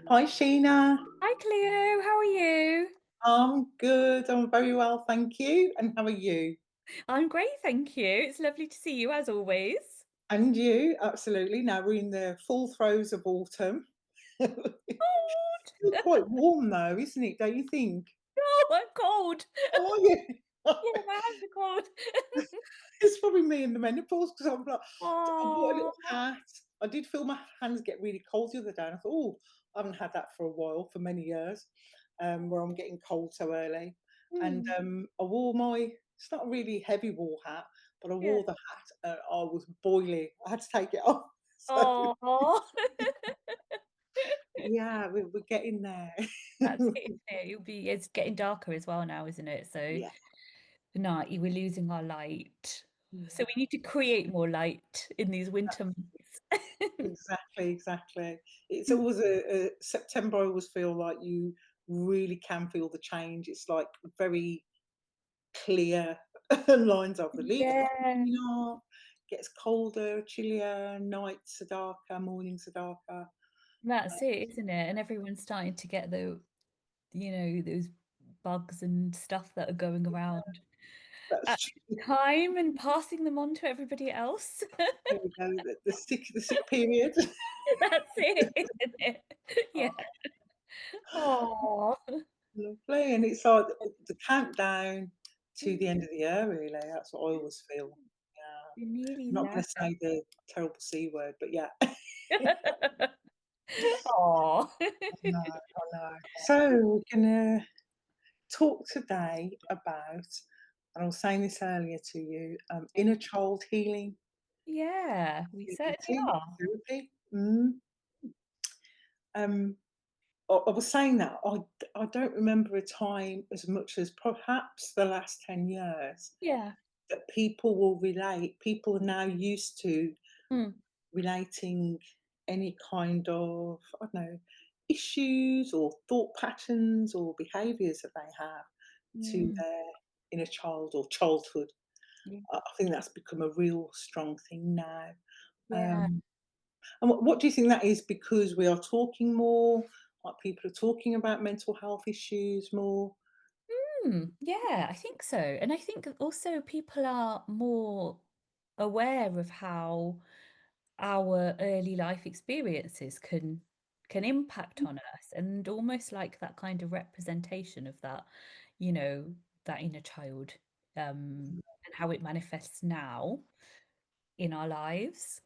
Hi, Sheena. Hi Cleo, how are you? I'm good. I'm very well, thank you. And how are you? I'm great, thank you. It's lovely to see you as always. And you, absolutely. Now we're in the full throes of autumn. Still Cold. quite warm though, isn't it? Don't you think? Oh, I'm cold. Oh, yeah. Yeah, my hands are cold. It's probably me in the menopause because I'm like, I bought a Oh, little hat. I did feel my hands get really cold the other day, and I thought, oh, I haven't had that for a while, for many years, where I'm getting cold so early. And mm, I wore my, it's not a really heavy wool hat, but I yeah. wore the hat. I was boiling. I had to take it off. So Oh, yeah, we're getting there. that's it, isn't it? It's getting darker as well now, isn't it? So Yeah, no, we're losing our light. So we yeah. need to create more light in these winter That's months. exactly, exactly. It's always a September. I always feel like you really can feel the change. It's like very clear lines of the leaves are Yeah, coming off, gets colder, chillier, nights are darker, mornings are darker. that's it, isn't it? And everyone's starting to get those bugs and stuff that are going around That's at true. this time and passing them on to everybody else. There we go. The sick period. That's it, isn't it? Yeah. Oh, Oh, lovely. And it's like the countdown to the end of the year, really. That's what I always feel. Yeah. we're nearly I'm not there. going to say the terrible C word, but yeah. Oh. No, I know. So we're gonna talk today about, and I was saying this earlier to you, inner child healing, Yeah, we certainly community, are. therapy. Um, I was saying that I don't remember a time as much as perhaps the last 10 years Yeah. that people will relate. People are now used to Mm. relating any kind of, I don't know, issues or thought patterns or behaviours that they have to Mm. their inner child or childhood. Yeah. I think that's become a real strong thing now. Yeah. Um, and what do you think that is? Because we are talking more, like people are talking about mental health issues more. Yeah, I think so. And I think also people are more aware of how our early life experiences can impact on us and almost like that kind of representation of that, you know, that inner child, and how it manifests now in our lives.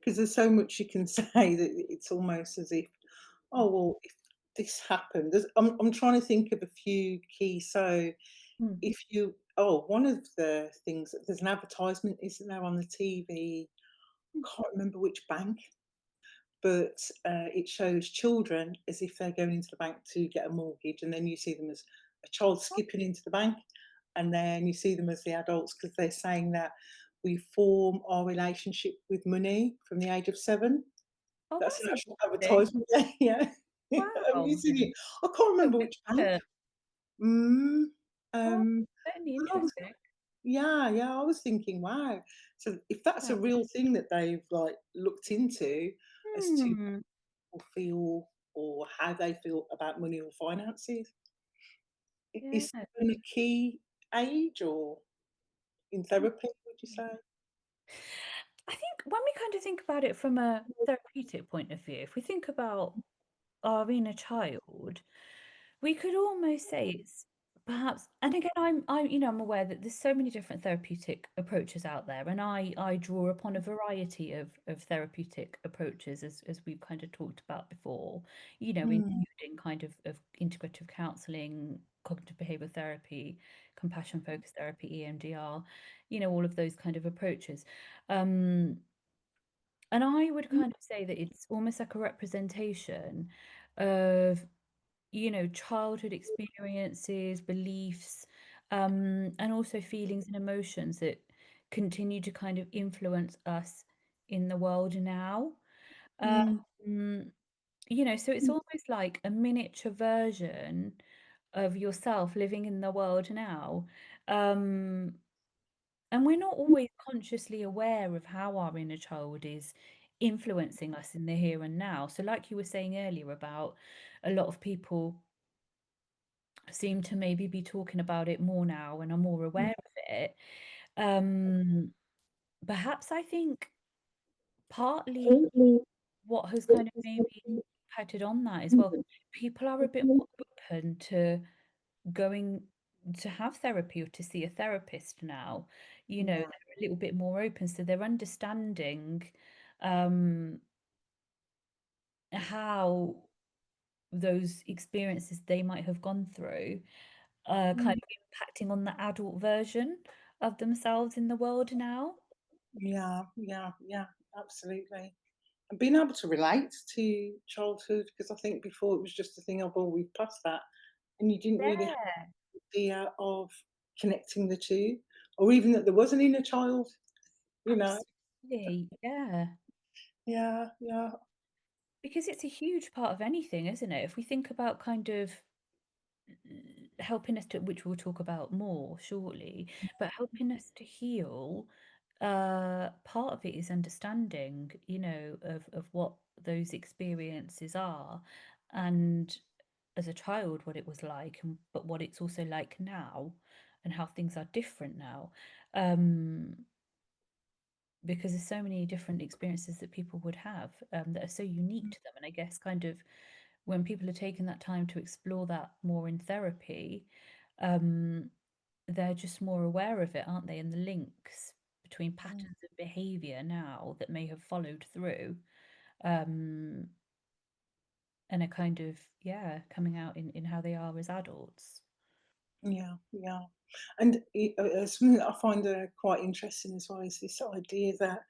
Because there's so much you can say that it's almost as if, oh well, if this happened, I'm trying to think of a few key. So Mm. if you, oh, one of the things, there's an advertisement, isn't there, on the TV? Can't remember which bank, but it shows children as if they're going into the bank to get a mortgage, and then you see them as a child skipping into the bank, and then you see them as the adults because they're saying that we form our relationship with money from the age of 7. Oh, That's an that's actual interesting. advertisement. Yeah, yeah. Have you Wow. seen it? I can't Oh, remember good which bank. research. Mm, Oh, um, certainly but I was, interesting. yeah, yeah, I was thinking, wow. So if that's Yeah. a real thing that they've, like, looked into as to Hmm. people feel or how they feel about money or finances, Yeah. is seven a key age or in therapy, would you say? I think when we kind of think about it from a therapeutic point of view, if we think about our inner child, we could almost say it's perhaps, and again, I'm aware that there's so many different therapeutic approaches out there, and I draw upon a variety of therapeutic approaches as we've kind of talked about before, Mm, including kind of integrative counseling, cognitive behavioral therapy, compassion focused therapy, EMDR, all of those kind of approaches. Um, and I would kind of say that it's almost like a representation of childhood experiences, beliefs, and also feelings and emotions that continue to kind of influence us in the world now. mm, Um, so it's mm, almost like a miniature version of yourself living in the world now. Um, and we're not always consciously aware of how our inner child is influencing us in the here and now. So, like you were saying earlier about a lot of people seem to maybe be talking about it more now and are more aware of it. Um, Perhaps I think partly what has kind of maybe impacted on that as well, people are a bit more open to going to have therapy or to see a therapist now. They're Yeah, a little bit more open, so they're understanding um, how those experiences they might have gone through are kind mm, of impacting on the adult version of themselves in the world now. yeah, yeah, yeah, absolutely. And being able to relate to childhood, because I think before it was just a thing of, oh, we've passed that, and you didn't really have Yeah, the idea of connecting the two, or even that there was an inner child, you know? absolutely. Yeah. Yeah, yeah. Because it's a huge part of anything, isn't it? If we think about kind of helping us to, which we'll talk about more shortly, but helping us to heal, part of it is understanding, of what those experiences are, and as a child what it was like, and but what it's also like now, and how things are different now. Um, because there's so many different experiences that people would have, that are so unique to them. And I guess kind of when people are taking that time to explore that more in therapy, um, they're just more aware of it, aren't they? And the links between Mm, patterns of behavior now that may have followed through, um, and are kind of, yeah, coming out in how they are as adults. yeah, yeah. And something that I find quite interesting as well is this idea that,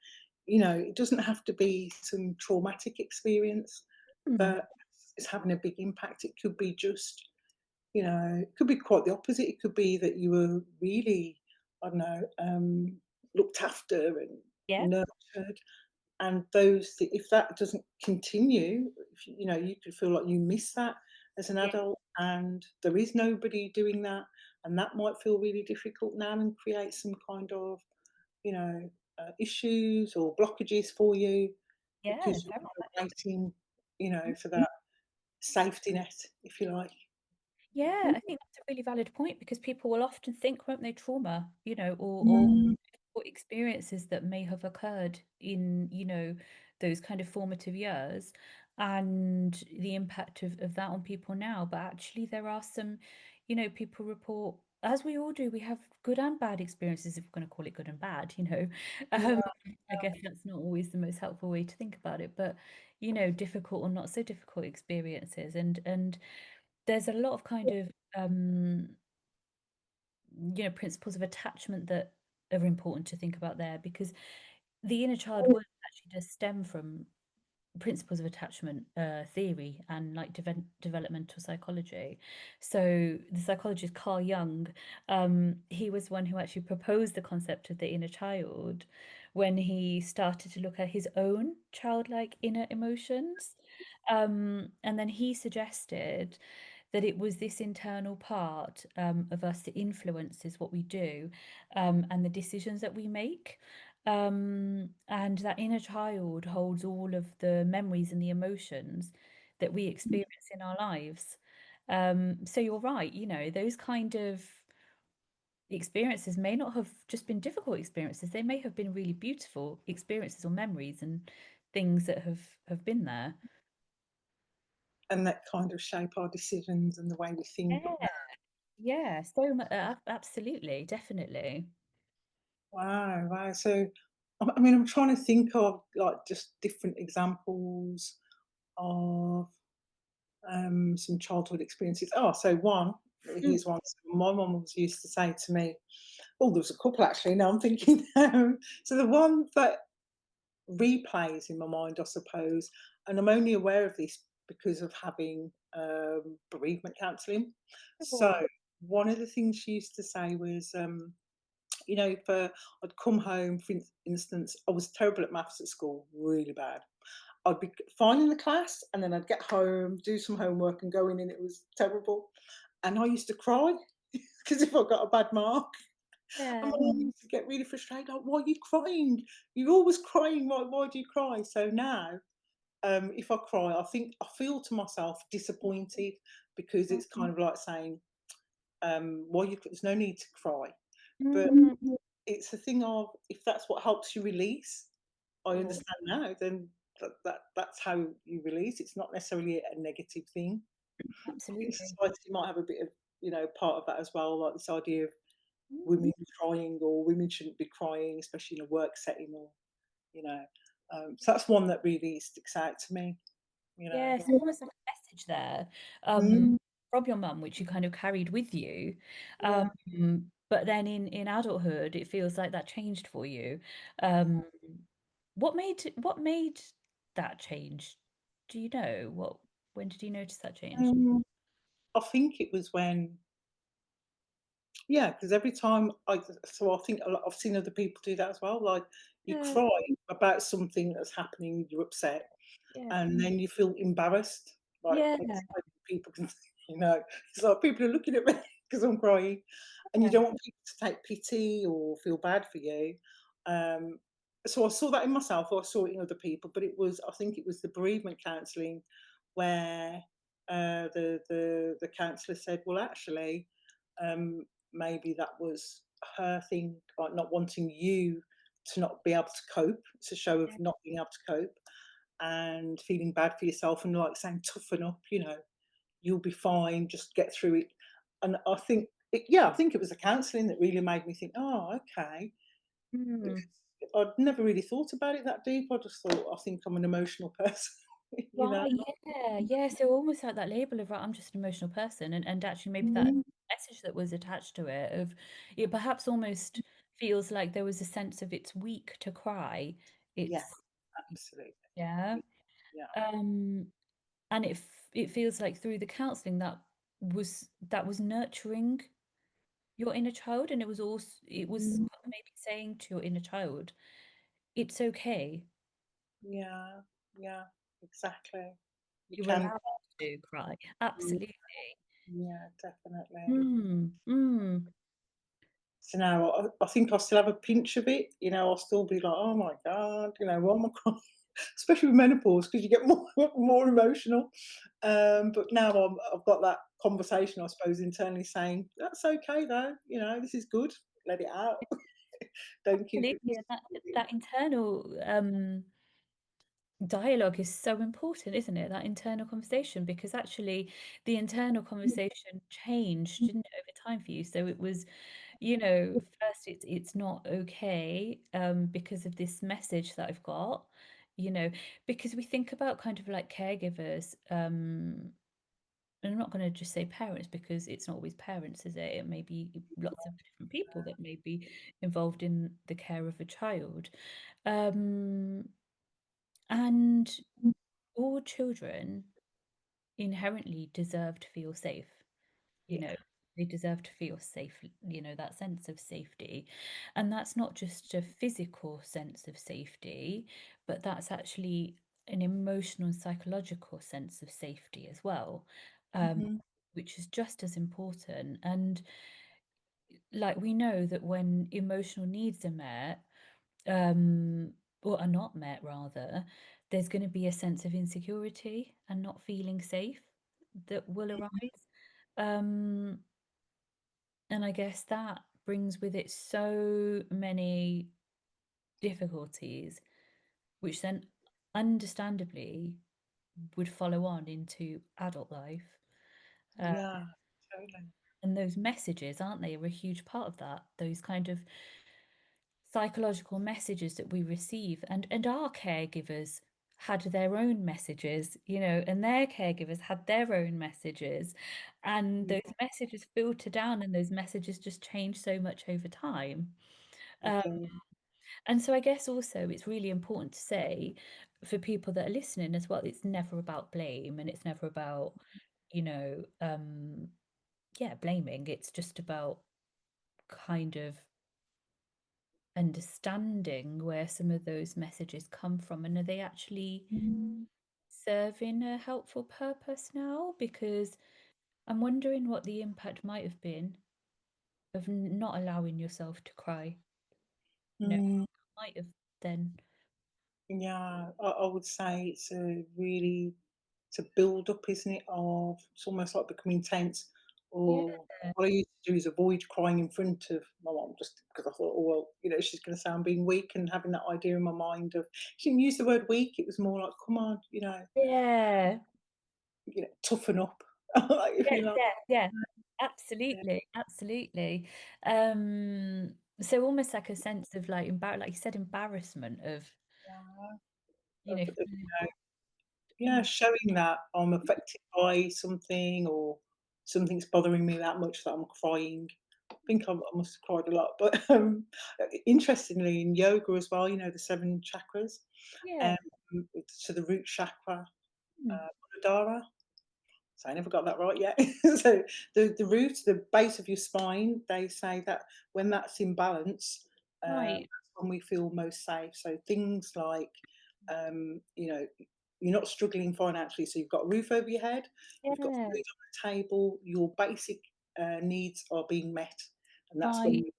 it doesn't have to be some traumatic experience Mm. that is having a big impact. It could be just, it could be quite the opposite. It could be that you were really, I don't know, looked after and Yeah, nurtured. And those, if that doesn't continue, if, you could feel like you miss that as an yeah, adult, and there is nobody doing that, and that might feel really difficult now and create some kind of, issues or blockages for you yeah, because very you're much. waiting, for that safety net, if you like. Yeah, I think that's a really valid point because people will often think, won't they, trauma, or Mm, experiences that may have occurred in, those kind of formative years, and the impact of that on people now. But actually, there are some, people report, as we all do, we have good and bad experiences, if we're going to call it good and bad, Um, yeah, I guess that's not always the most helpful way to think about it, but, difficult or not so difficult experiences. And there's a lot of kind of principles of attachment that are important to think about there, because the inner child work actually does stem from principles of attachment theory and like developmental psychology. So the psychologist Carl Jung, he was one who actually proposed the concept of the inner child when he started to look at his own childlike inner emotions. And then he suggested that it was this internal part, of us that influences what we do, and the decisions that we make. And that inner child holds all of the memories and the emotions that we experience in our lives. So you're right, those kind of experiences may not have just been difficult experiences, they may have been really beautiful experiences or memories and things that have been there. and that kind of shape our decisions and the way we think. Yeah, yeah, so absolutely, definitely. Wow, wow. So, I mean, I'm trying to think of like just different examples of some childhood experiences. Oh, so one, Mm. here's one. So my mum always used to say to me, oh, there was a couple actually. Now I'm thinking, so the one that replays in my mind, I suppose, and I'm only aware of this because of having bereavement counselling. So, Oh, one of the things she used to say was, if I'd come home, for instance, I was terrible at maths at school, really bad. I'd be fine in the class, and then I'd get home, do some homework, and go in, and it was terrible. And I used to cry because if I got a bad mark. Yeah. And my mum used to get really frustrated, like, "Why are you crying? You're always crying. Why do you cry?" So now, if I cry, I feel to myself disappointed because it's kind of like saying, "Why you there's no need to cry." But Mm, it's a thing of if that's what helps you release, I sure. understand now, then that's how you release. It's not necessarily a negative thing. I think Absolutely. society might have a bit of, part of that as well, like this idea of Mm. women crying or women shouldn't be crying, especially in a work setting or, you know. So that's one that really sticks out to me, you know. Yes, almost like a message there, Mm, from your mum, which you kind of carried with you. yeah. But then in adulthood, it feels like that changed for you. Yeah. Um, what made that change? Do you know when did you notice that change? Um, I think it was when yeah, because every time I think a lot I've seen other people do that as well, like, you Yeah, cry about something that's happening, you're upset, yeah, and then you feel embarrassed, like, yeah, next time people can it's like people are looking at me because 'cause I'm crying, and you yeah, don't want people to take pity or feel bad for you. Um, so I saw that in myself, or I saw it in other people, but I think it was the bereavement counselling where, the counsellor said, "Well, actually, um, maybe that was her thing, like, not wanting you to not be able to cope. It's a show of yeah. not being able to cope and feeling bad for yourself and like saying, toughen up, you'll be fine, just get through it." And I think it was the counselling that really made me think, oh, okay. Mm. Because I'd never really thought about it that deep. I just thought, I think I'm an emotional person, you know? Right, yeah, yeah. So almost like that label of, right, I'm just an emotional person, and actually maybe that Mm, message that was attached to it of it perhaps almost feels like there was a sense of it's weak to cry. yeah, It's absolutely. yeah. Yeah. Um, and it feels like through the counseling that was nurturing your inner child, and it was Mm, maybe saying to your inner child, it's okay. yeah, yeah, exactly. You You're can allowed to cry. cry. Absolutely. Yeah, definitely. Mm, mm. So now I think I still have a pinch of it, I'll still be like, "Oh my god," "Why am I crying?" Especially with menopause because you get more more emotional. But now I've got that conversation, I suppose, internally saying, "That's okay though, this is good. Let it out. Don't keep it." Absolutely, and that internal, dialogue is so important, isn't it? That internal conversation, because actually the internal conversation changed, didn't it, over time for you? So it was, first it's not okay, because of this message that I've got, you know, because we think about kind of like caregivers, and I'm not going to just say parents because it's not always parents, is it? It may be lots of different people that may be involved in the care of a child. Um, and all children inherently deserve to feel safe, you Yeah. know, they deserve to feel safe, that sense of safety. And that's not just a physical sense of safety, but that's actually an emotional and psychological sense of safety as well, um, Mhm. which is just as important. And like we know that when emotional needs are met, um, or are not met rather, there's going to be a sense of insecurity and not feeling safe that will arise. Um, and I guess that brings with it so many difficulties, which then understandably would follow on into adult life. Uh, Yeah, totally. and those messages, aren't they, are a huge part of that. Those kind of psychological messages that we receive, and our caregivers had their own messages, and their caregivers had their own messages, and Yeah, those messages filter down, and those messages just change so much over time. they um, do. and so I guess also it's really important to say for people that are listening as well, it's never about blame, and it's never about, you know um yeah, blaming. It's just about kind of understanding where some of those messages come from, and are they actually serving a helpful purpose now? Because I'm wondering what the impact might have been. of not allowing yourself to cry, you know, Mm, might have then. yeah, I would say it's a really it's a build up, isn't it? Of it's almost like becoming tense. Yeah, Or what I used to do is avoid crying in front of my mum just because I thought, oh well, she's going to say I'm being weak, and having that idea in my mind of she didn't use the word weak. It was more like, come on, yeah, toughen up, if yeah, you like. yeah, yeah. Yeah, Absolutely, absolutely. So almost like a sense of like like you said, embarrassment of, you know, feeling, yeah, showing that I'm affected by something, or something's bothering me that much that I'm crying. I think I must have cried a lot, but interestingly, in yoga as well, the 7 chakras, yeah. um, so the root chakra, Mm, Muladhara. So I never got that right yet. So the root, the base of your spine, they say that when that's in balance, right. that's when we feel most safe. So things like, um, you know, you're not struggling financially, so you've got a roof over your head, you've got Yeah, food on the table, your basic needs are being met, and that's when right.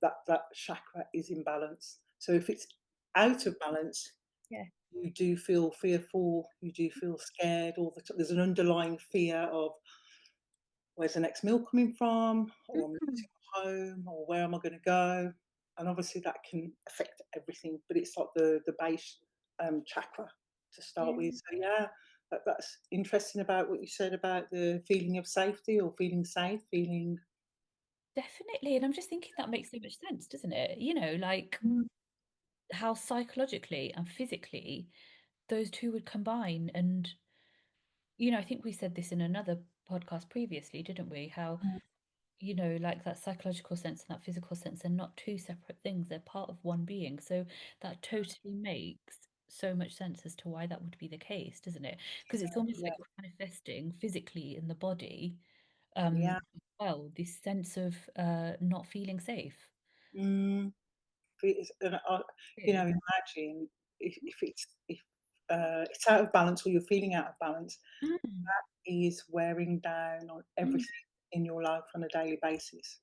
that chakra is in balance. So if it's out of balance, Yeah. you do feel fearful, you do feel scared all the time. There's an underlying fear of where's the next meal coming from, or I'm Mm, losing my home, or where am I going to go? And obviously that can affect everything, but it's like the base chakra to start with. yeah, So yeah, that's interesting about what you said about the feeling of safety, or feeling safe, feeling. definitely. And I'm just thinking that makes so much sense, doesn't it? Like Mm, how psychologically and physically those two would combine. And, I think we said this in another podcast previously, didn't we? How, mm, like that psychological sense and that physical sense are not two separate things, they're part of one being. So that totally makes so much sense as to why that would be the case, doesn't it? Because it's almost yeah, like you're manifesting physically in the body, yeah. as well, this sense of not feeling safe. Mm. And Too. imagine if it's out of balance, or you're feeling out of balance, Mm, is wearing down on mm, of everything in your life on a daily basis.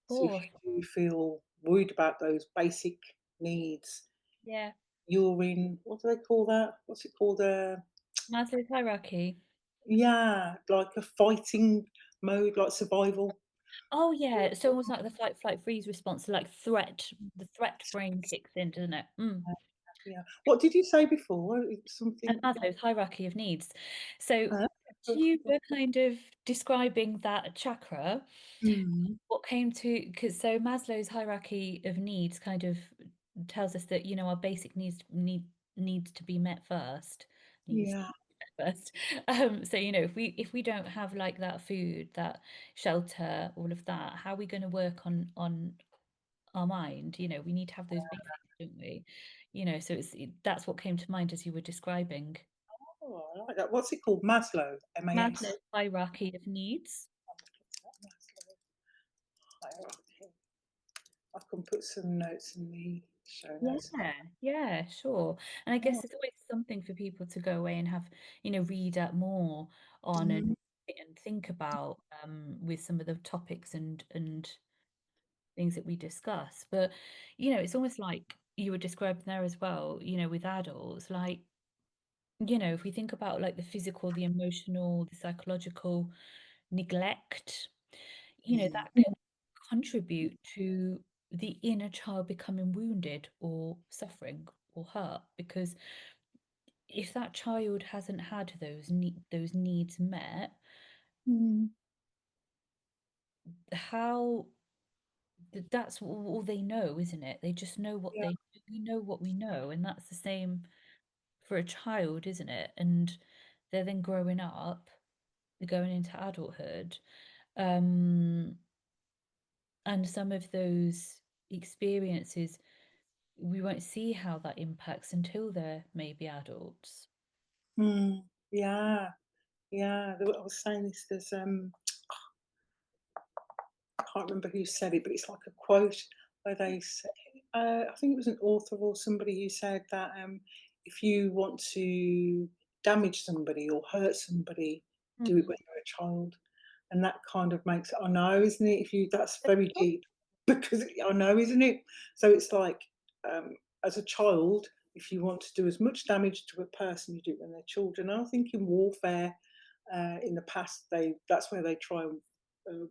So if course. you do feel worried about those basic needs, Yeah. you're in, what do they call that? What's it called? Maslow's hierarchy. Yeah, like a fighting mode, like survival. Oh yeah, so almost like the fight, flight, freeze response, so like the threat brain kicks in, doesn't it? Mm. Yeah. What did you say before? And Something like, Maslow's hierarchy of needs. So huh? you were kind of describing that chakra. Mm, What came to, because so Maslow's hierarchy of needs kind of tells us that, our basic needs to be met first. Needs to yeah. be met first. So, if we don't have like that food, that shelter, all of that, how are we going to work on our mind? We need to have those basics, don't we? So that's what came to mind as you were describing Oh, I like that. What's it called? Maslow, MAS. Maslow's hierarchy of needs. Maslow hierarchy. I can put some notes in the show Yeah, notes. yeah, sure. And I guess Oh, there's always something for people to go away and have, read up more on mm, and think about, with some of the topics and things that we discuss. But, it's almost like you were describing there as well, with adults, like, if we think about like the physical, the emotional, the psychological neglect, mm, that can contribute to the inner child becoming wounded or suffering or hurt, because if that child hasn't had those needs met, mm, how that's all they know, isn't it? They just know what yeah, we know what we know, and that's the same for a child, isn't it? And they're then growing up, they're going into adulthood, um, and some of those experiences we won't see how that impacts until they're maybe adults. mm, yeah, yeah. I was saying this. I can't remember who said it, but it's like a quote where they said, I think it was an author or somebody who said that if you want to damage somebody or hurt somebody, do it Mm. when you're a child. and that kind of makes it, I know, isn't it? If you, that's Of very course. deep because I know, isn't it? So it's like, um, as a child, if you want to do as much damage to a person, you do it when they're children. I think in warfare, in the past, that's where they try and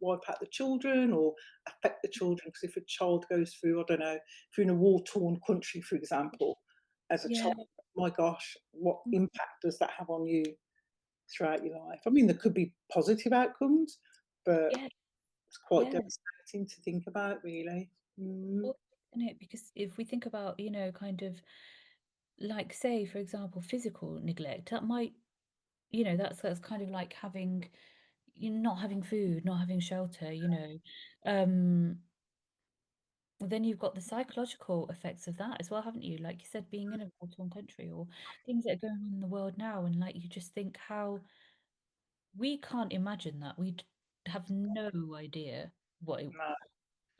wipe out the children or affect the children. Because if a child goes through, I don't know, if you're in a war torn country, for example, as a Yeah. child, my gosh, what Mm. impact does that have on you throughout your life? I mean, there could be positive outcomes, but Yeah. it's quite Yeah. devastating to think about, really. Mm, Well, isn't it? Because if we think about, kind of like, say, for example, physical neglect, that might, that's kind of like having, you not having food, not having shelter, Um, then you've got the psychological effects of that as well, haven't you? Like you said, being in a war-torn country or things that are going on in the world now, and like you just think how we can't imagine that. Have no idea what it, no.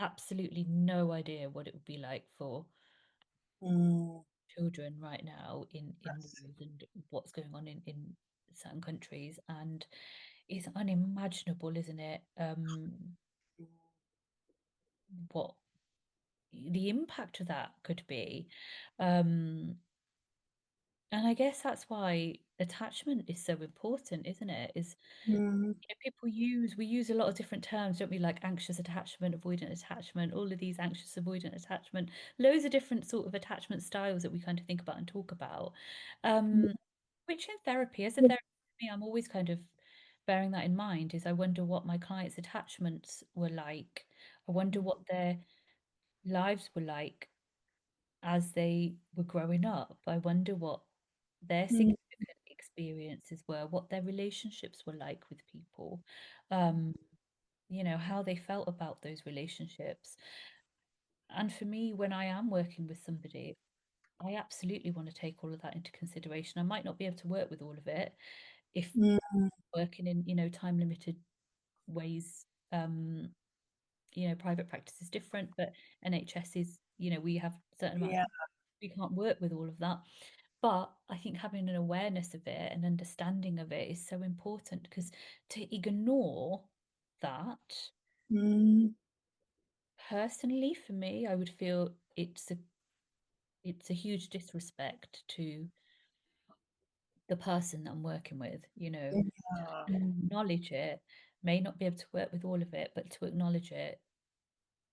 absolutely no idea what it would be like for Mm, children right now in that's, wars and what's going on in certain countries, and it's unimaginable, isn't it? mm, What the impact of that could be. Um, and I guess that's why attachment is so important, isn't it? Is mm, we use a lot of different terms, don't we? Like anxious attachment, avoidant attachment, all of these anxious avoidant attachment, loads of different sort of attachment styles that we kind of think about and talk about. Um, which in therapy, as a therapist, for me, I'm always kind of bearing that in mind, is I wonder what my clients' attachments were like. I wonder what their lives were like as they were growing up. I wonder what their mm, significant experiences were, what their relationships were like with people, um, how they felt about those relationships. And for me, when I am working with somebody, I absolutely want to take all of that into consideration. I might not be able to work with all of it if mm, working in, time limited ways. Private practice is different, but NHS is, we have certain amount of yeah. time, we can't work with all of that. But I think having an awareness of it and understanding of it is so important, because to ignore that, Mm, personally, for me, I would feel it's a huge disrespect to the person that I'm working with, yeah. to acknowledge it, may not be able to work with all of it, but to acknowledge it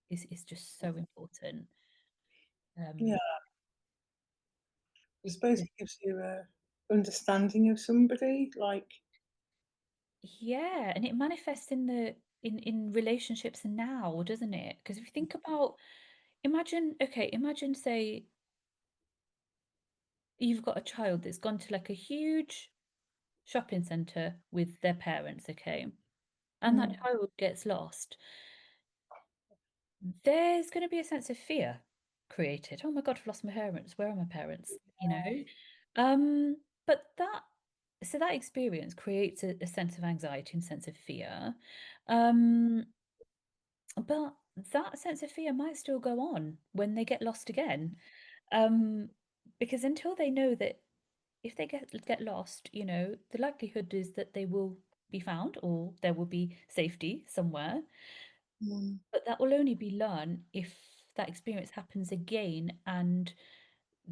is just so important. Yeah. Um, I suppose because it gives you a understanding of somebody, like, yeah, and it manifests in the in relationships now, doesn't it? Because if you think about, imagine, say you've got a child that's gone to like a huge shopping center with their parents, okay, and that mm, child gets lost. There's going to be a sense of fear created. Oh my God, I've lost my parents. Where are my parents? Um, but that experience creates a sense of anxiety and sense of fear. Um, but that sense of fear might still go on when they get lost again. Um, because until they know that if they get lost, the likelihood is that they will be found or there will be safety somewhere. mm, But that will only be learned if that experience happens again and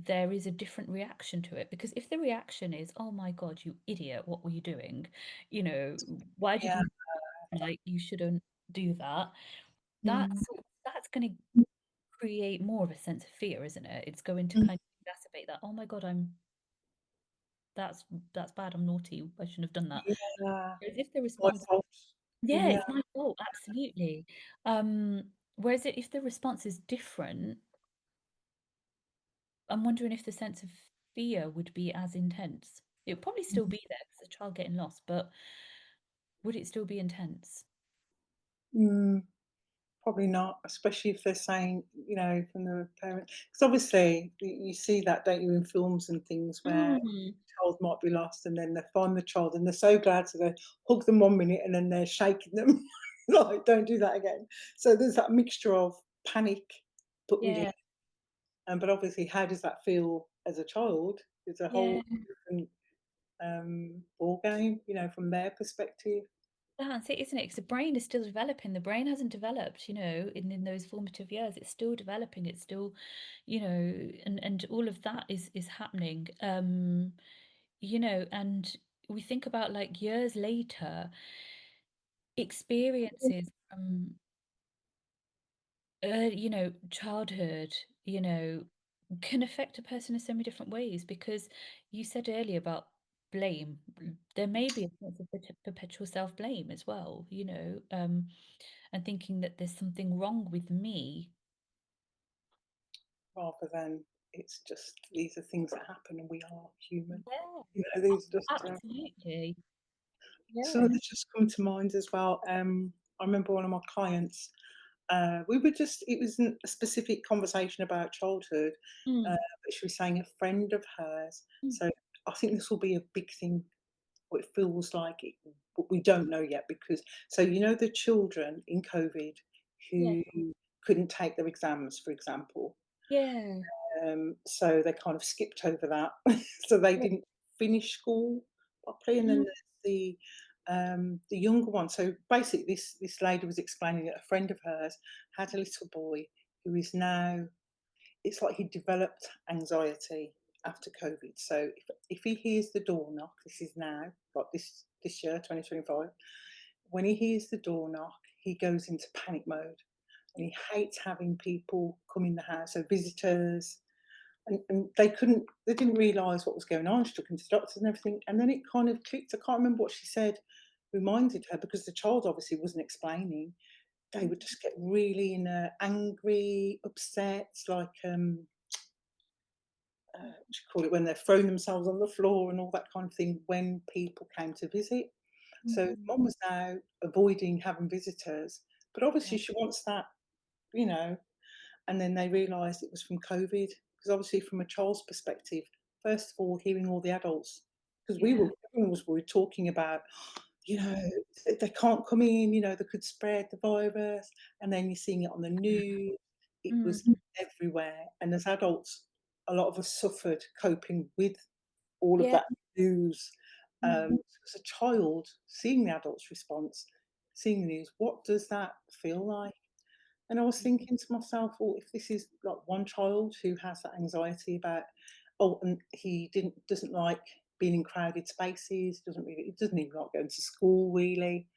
there is a different reaction to it. Because if the reaction is, oh my God, you idiot, what were you doing? Why did yeah. you, like, you shouldn't do that? Mm, That's going to create more of a sense of fear, isn't it? It's going to mm, kind of exacerbate that. Oh my God, that's that's bad. I'm naughty. I shouldn't have done that. yeah. Whereas if the My response, fault. yeah, Yeah. it's my fault, absolutely. Whereas if the response is different, I'm wondering if the sense of fear would be as intense. It would probably still be there because the child getting lost, but would it still be intense? Mm. Probably not, especially if they're saying, from the parent. Because obviously you see that, don't you, in films and things where Mm, the child might be lost and then they find the child and they're so glad, so they hug them 1 minute and then they're shaking them, like, "Don't do that again." So there's that mixture of panic, but relief, yeah, but obviously how does that feel as a child is a yeah. whole different, ball game, from their perspective. That's it, isn't it? Because the brain is still developing. The brain hasn't developed, in those formative years. It's still developing. It's still, and all of that is happening. And we think about like years later, experiences from childhood, can affect a person in so many different ways because you said earlier about blame. There may be a sense of perpetual self-blame as well, and thinking that there's something wrong with me. rather than it's just these are things that happen and we are human. Yeah, These are just absolutely. some Yeah. that just come to mind as well. I remember one of my clients. We were just it wasn't a specific conversation about childhood, Mm, but she was saying a friend of hers. mm, So I think this will be a big thing. What it feels like it, but we don't know yet because so the children in COVID yeah. who couldn't take their exams, for example. Yeah. So they kind of skipped over that. So they Yeah. didn't finish school properly. And then Mm, there's the younger one. So basically, this lady was explaining that a friend of hers had a little boy who is now. It's like he developed anxiety after COVID. So if he hears the door knock, this is now like this year, 2025. When he hears the door knock, he goes into panic mode and he hates having people come in the house, so visitors, and they didn't realise what was going on. She took him to the doctors and everything, and then it kind of clicked. I can't remember what she said reminded her because the child obviously wasn't explaining. They mm, would just get really angry, upset, like what do you call it when they're throwing themselves on the floor and all that kind of thing when people came to visit. So mm, mum was now avoiding having visitors, but yeah. obviously she wants that, you know, and then they realised it was from COVID, because obviously from a child's perspective, first of all, hearing all the adults, because Yeah. everyone was we were talking about, you know, they can't come in, they could spread the virus, and then you're seeing it on the news. It Mm, was everywhere, and as adults, a lot of us suffered coping with all of yeah. that news. Mm, As a child, seeing the adults' response, seeing the news, what does that feel like? And I was thinking to myself, well, if this is like one child who has that anxiety about, oh, and he doesn't like being in crowded spaces, he doesn't even like going to school really.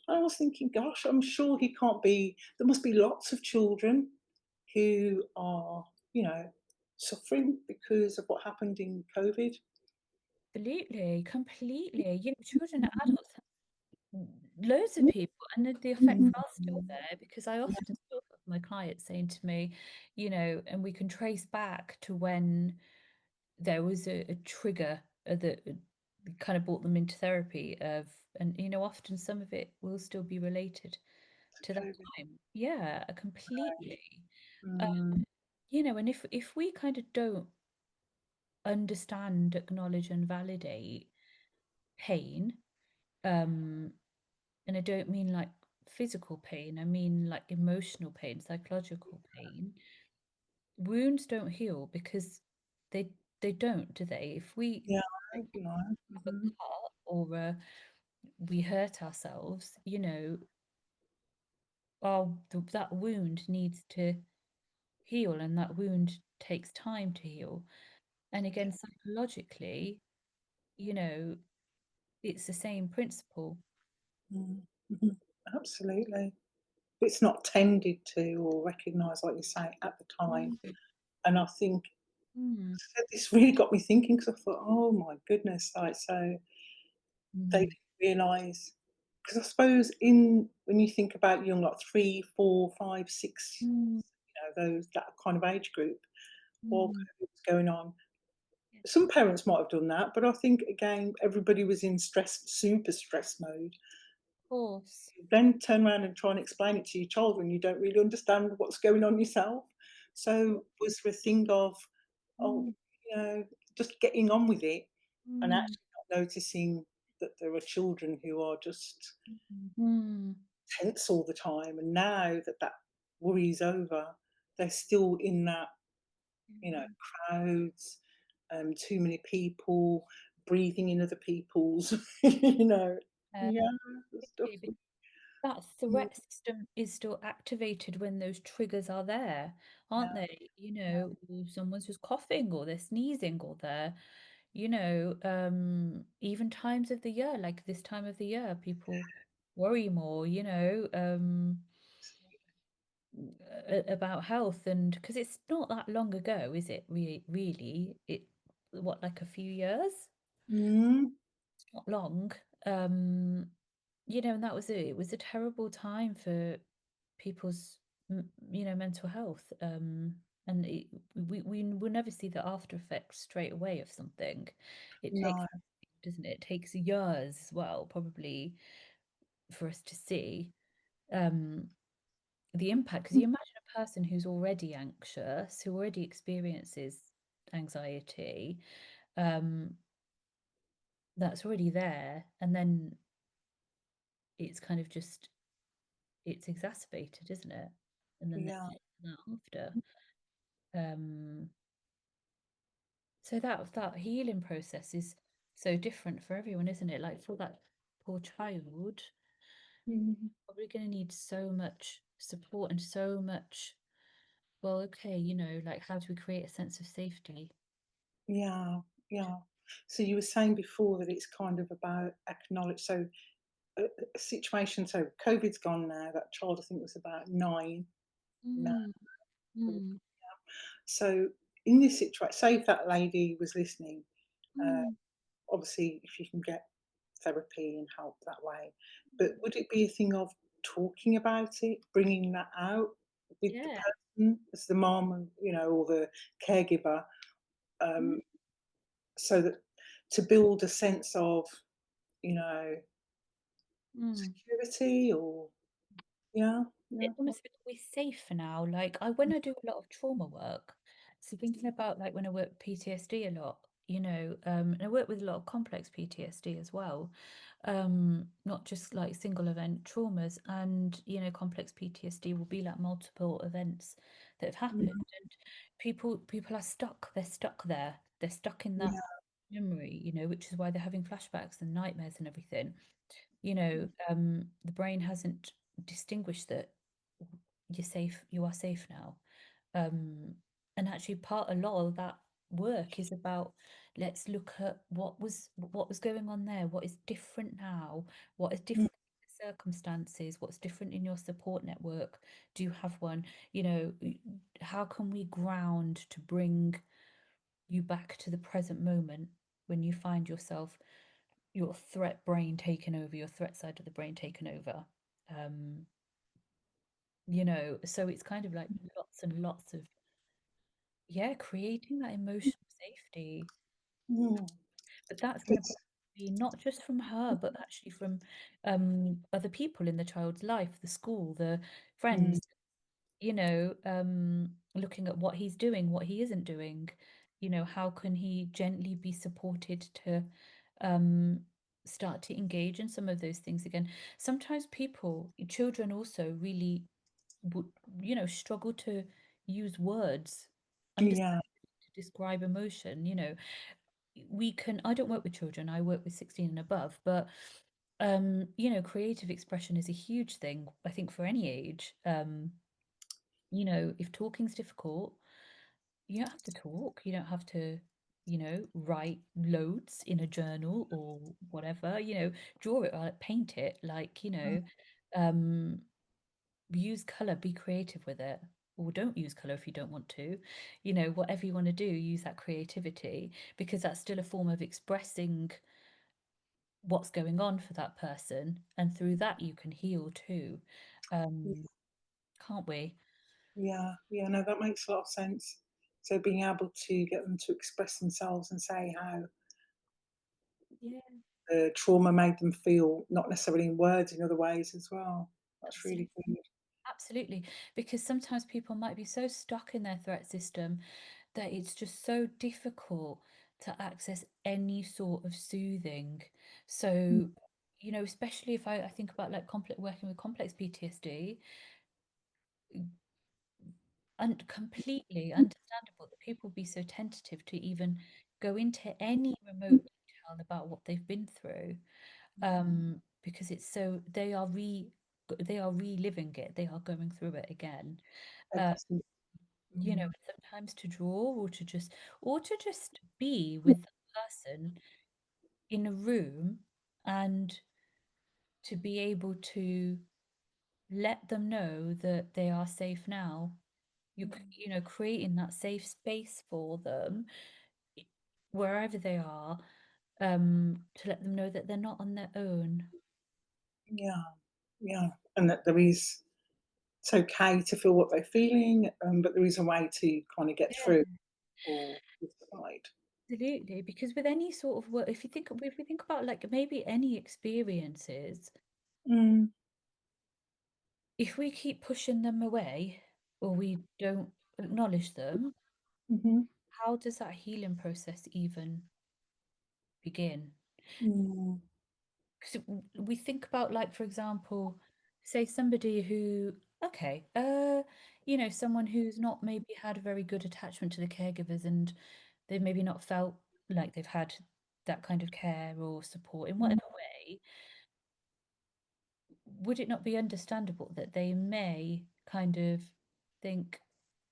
I was thinking, gosh, I'm sure he can't be. There must be lots of children who are, suffering because of what happened in COVID. absolutely. Completely. Children and adults. Loads of Mm, people, and the effects mm, are still there because I often still have my clients saying to me, and we can trace back to when there was a trigger that kind of brought them into therapy and often some of it will still be related to that COVID. time. Yeah, completely. Uh, Mm, and if we kind of don't understand, acknowledge, and validate pain, um, and I don't mean like physical pain, I mean like emotional pain, psychological pain. Wounds don't heal because they they don't, do they? If we yeah, like no. have a Mhm, cut or we hurt ourselves, that wound needs to heal, and that wound takes time to heal. And again, psychologically, you know, it's the same principle. mm, mhm, absolutely. It's not tended to or recognised, like you say, at the time. Mm, And I think mm, this really got me thinking because I thought, oh my goodness, like so they mm, didn't realise. Because I suppose in when you think about young, like 3, 4, 5, 6, mm, those that kind of age group, while mm. COVID was going on, Yeah, some parents might have done that, but I think again everybody was in super stress mode. of course. Then turn around and try and explain it to your child when you don't really understand what's going on yourself. So was there a thing of, oh, Mm, you know, just getting on with it and mm, actually not noticing that there are children who are just mm. tense all the time. And now that that worry is over, they're still in that, Mm. crowds, too many people, breathing in other people's, you know. Uh, Yeah, that's Maybe definitely. that Mm, threat system is still activated when those triggers are there, aren't yeah, they? yeah, Or someone's just coughing or they're sneezing or they're, even times of the year, like this time of the year, people worry more, about health. And because it's not that long ago, is it really? What, like a few years? mm, It's not long. Um, and that was it. It was a terrible time for people's, mental health. And we will never see the after effects straight away of something. It takes, no, doesn't it? It takes years as well, probably, for us to see um, the impact. Because you imagine a person who's already anxious, who already experiences anxiety, um, that's already there, and then it's kind of just it's exacerbated, isn't it? And then yeah, that after. Um, so that healing process is so different for everyone, isn't it? Like for that poor child, mm, probably going to need so much support and so much. Well, okay, like how do we create a sense of safety? yeah, yeah. So you were saying before that it's kind of about acknowledge. So a situation. So COVID's gone now. That child, I think, was about 9 now. Mm, mm, So in this situation, say if that lady was listening, uh, mm. obviously, if you can get therapy and help that way, but would it be a thing of talking about it, bringing that out with the Yeah. person as the mom and, or the caregiver, Mm, um, so that to build a sense of, you know, mm. security or yeah, yeah. It almost feels we're safe now. Like when I do a lot of trauma work, so thinking about like when I work with PTSD a lot, and I work with a lot of complex PTSD as well, not just like single event traumas. And complex PTSD will be like multiple events that have happened, Mm, and people are stuck. They're stuck there. They're stuck in that yeah, memory, which is why they're having flashbacks and nightmares and everything. The brain hasn't distinguished that you're safe, you are safe now. Um, and actually a lot of that work is about, let's look at what was going on there, what is different now, what is mm, different in the circumstances, what's different in your support network. Do you have one? You know, how can we ground to bring you back to the present moment when you find yourself your threat brain taken over, your threat side of the brain taken over. Um, so it's kind of like lots and lots of, yeah, creating that emotional safety. mm. But that's going to It's be not just from her, but actually from other people in the child's life, the school, the mm, friends, looking at what he's doing, what he isn't doing. How can he gently be supported to um, start to engage in some of those things again? Sometimes children also really would, struggle to use words, understand yeah, to describe emotion. I don't work with children, I work with 16 and above, but creative expression is a huge thing, I think, for any age. If talking's difficult, you don't have to talk. You don't have to, write loads in a journal or whatever, draw it or like, paint it, like, mm, um, use color, be creative with it. Or don't use color if you don't want to. Whatever you want to do, use that creativity because that's still a form of expressing what's going on for that person. And through that, you can heal too. Um, can't we? yeah, yeah. No, that makes a lot of sense. So being able to get them to express themselves and say how Yeah, the trauma made them feel, not necessarily in words, in other ways as well. That's really absolutely. good. Absolutely, because sometimes people might be so stuck in their threat system that it's just so difficult to access any sort of soothing. Mm, So, especially if I think about like complex working with complex PTSD, and completely understandable that people be so tentative to even go into any remote detail about what they've been through. because it's so they are reliving it, they are going through it again. Uh, Exactly. you know, Mm, sometimes to draw or to just be with the person in a room and to be able to let them know that they are safe now. You know, creating that safe space for them i- wherever they are, to let them know that they're not on their own. yeah, yeah, and that there is it's okay to feel what they're feeling, but there is a way to kind of get through Yeah, or decide. absolutely. Because with any sort of work, if we think about like maybe any experiences, Mm, if we keep pushing them away or we don't acknowledge them, mhm, how does that healing process even begin? mm, Because we think about, like, for example, say somebody who, okay, you know, someone who's not maybe had a very good attachment to the caregivers and they've maybe not felt like they've had that kind of care or support in mm, whatever way, would it not be understandable that they may kind of think,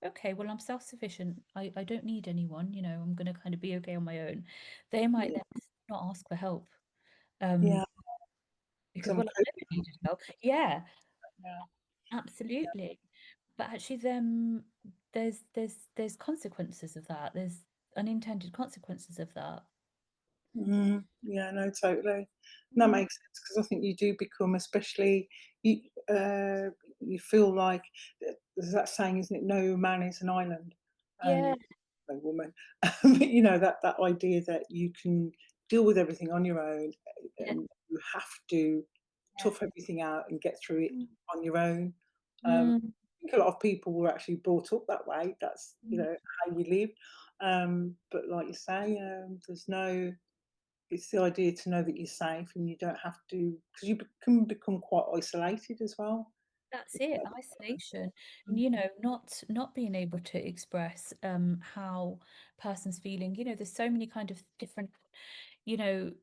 okay, well, I'm self-sufficient. I don't need anyone, you know, I'm going to kind of be okay on my own. They might yeah, then not ask for help. Um, yeah, because, 'cause I'm well, I never coping. needed help. Yeah, Yeah, absolutely. But actually then there's consequences of that. There's unintended consequences of that. yeah, no, totally. That Mm. makes sense because I think you do become, especially you, you feel like there's that saying, isn't it? No man is an island, Yeah, and no woman. But you know that idea that you can deal with everything on your own, yeah, and you have to yeah. tough everything out and get through it Mm, on your own. mm, I think a lot of people were actually brought up that way. That's mm. how you live. But like you say, there's no it's the idea to know that you're safe and you don't have to because can become quite isolated as well. That's it, isolation. And Mm, not being able to express how person's feeling. You know, there's so many kind of different, you know,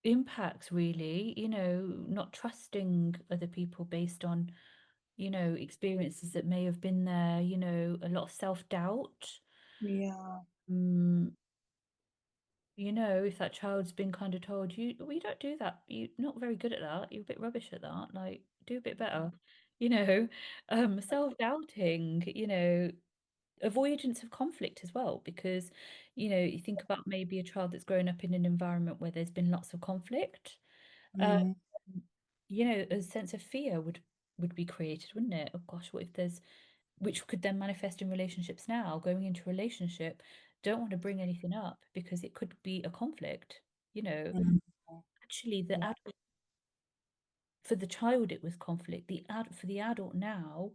impacts really, you know, not trusting other people based on, you know, experiences that may have been there, you know, a lot of self-doubt. yeah, Mm, you know, if that child's been kind of told, you don't do that, you're not very good at that, you're a bit rubbish at that, like, do a bit better, you know, self-doubting, you know, avoidance of conflict as well, because, you know, you think about maybe a child that's grown up in an environment where there's been lots of conflict. Um, mm, you know, a sense of fear would be created, wouldn't it? Oh gosh, what if there's which could then manifest in relationships now, going into a relationship, don't want to bring anything up because it could be a conflict. You know, mm, actually the yeah, adult for the child it was conflict. For the adult now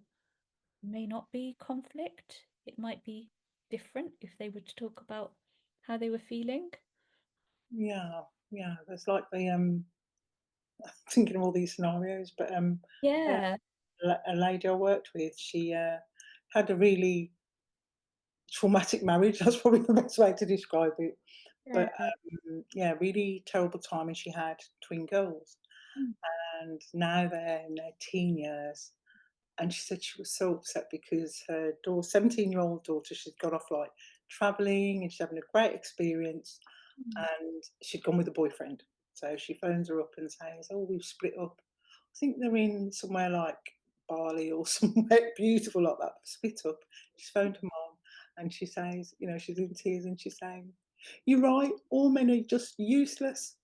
may not be conflict. It might be different if they were to talk about how they were feeling. yeah, yeah. There's like the thinking of all these scenarios, but uh, Yeah. a lady I worked with, she had a really traumatic marriage. That's probably the best way to describe it. Yeah. But yeah, really terrible time, and she had twin girls, Mm, and now they're in their teen years. And she said she was so upset because her 17-year-old daughter, she'd gone off like traveling and she's having a great experience, mm, and she'd gone with a boyfriend. So she phones her up and says, "Oh, we've split up. I think they're in somewhere like Bali or somewhere beautiful like that. Split up." She's phoned her mom and she says, she's in tears and she's saying, "You're right, all men are just useless."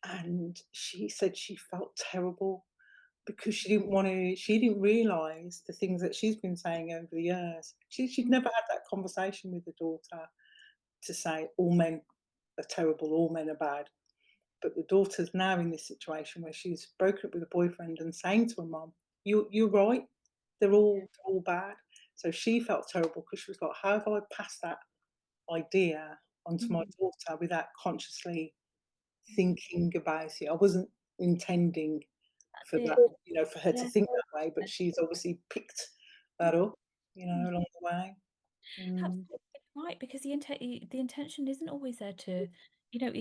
And she said she felt terrible because she didn't realise the things that she's been saying over the years. She'd mm, never had that conversation with the daughter to say all men are terrible, all men are bad. But the daughter's now in this situation where she's broken up with a boyfriend and saying to her mum, You're right, they're all bad." So she felt terrible because she was like, "How have I passed that idea onto my mm. daughter without consciously thinking about it?" I wasn't intending That's for that, it. for her to Yeah. think that way, but she's obviously picked that up, along the way. Mm, Absolutely right, because the intention isn't always there to, you know,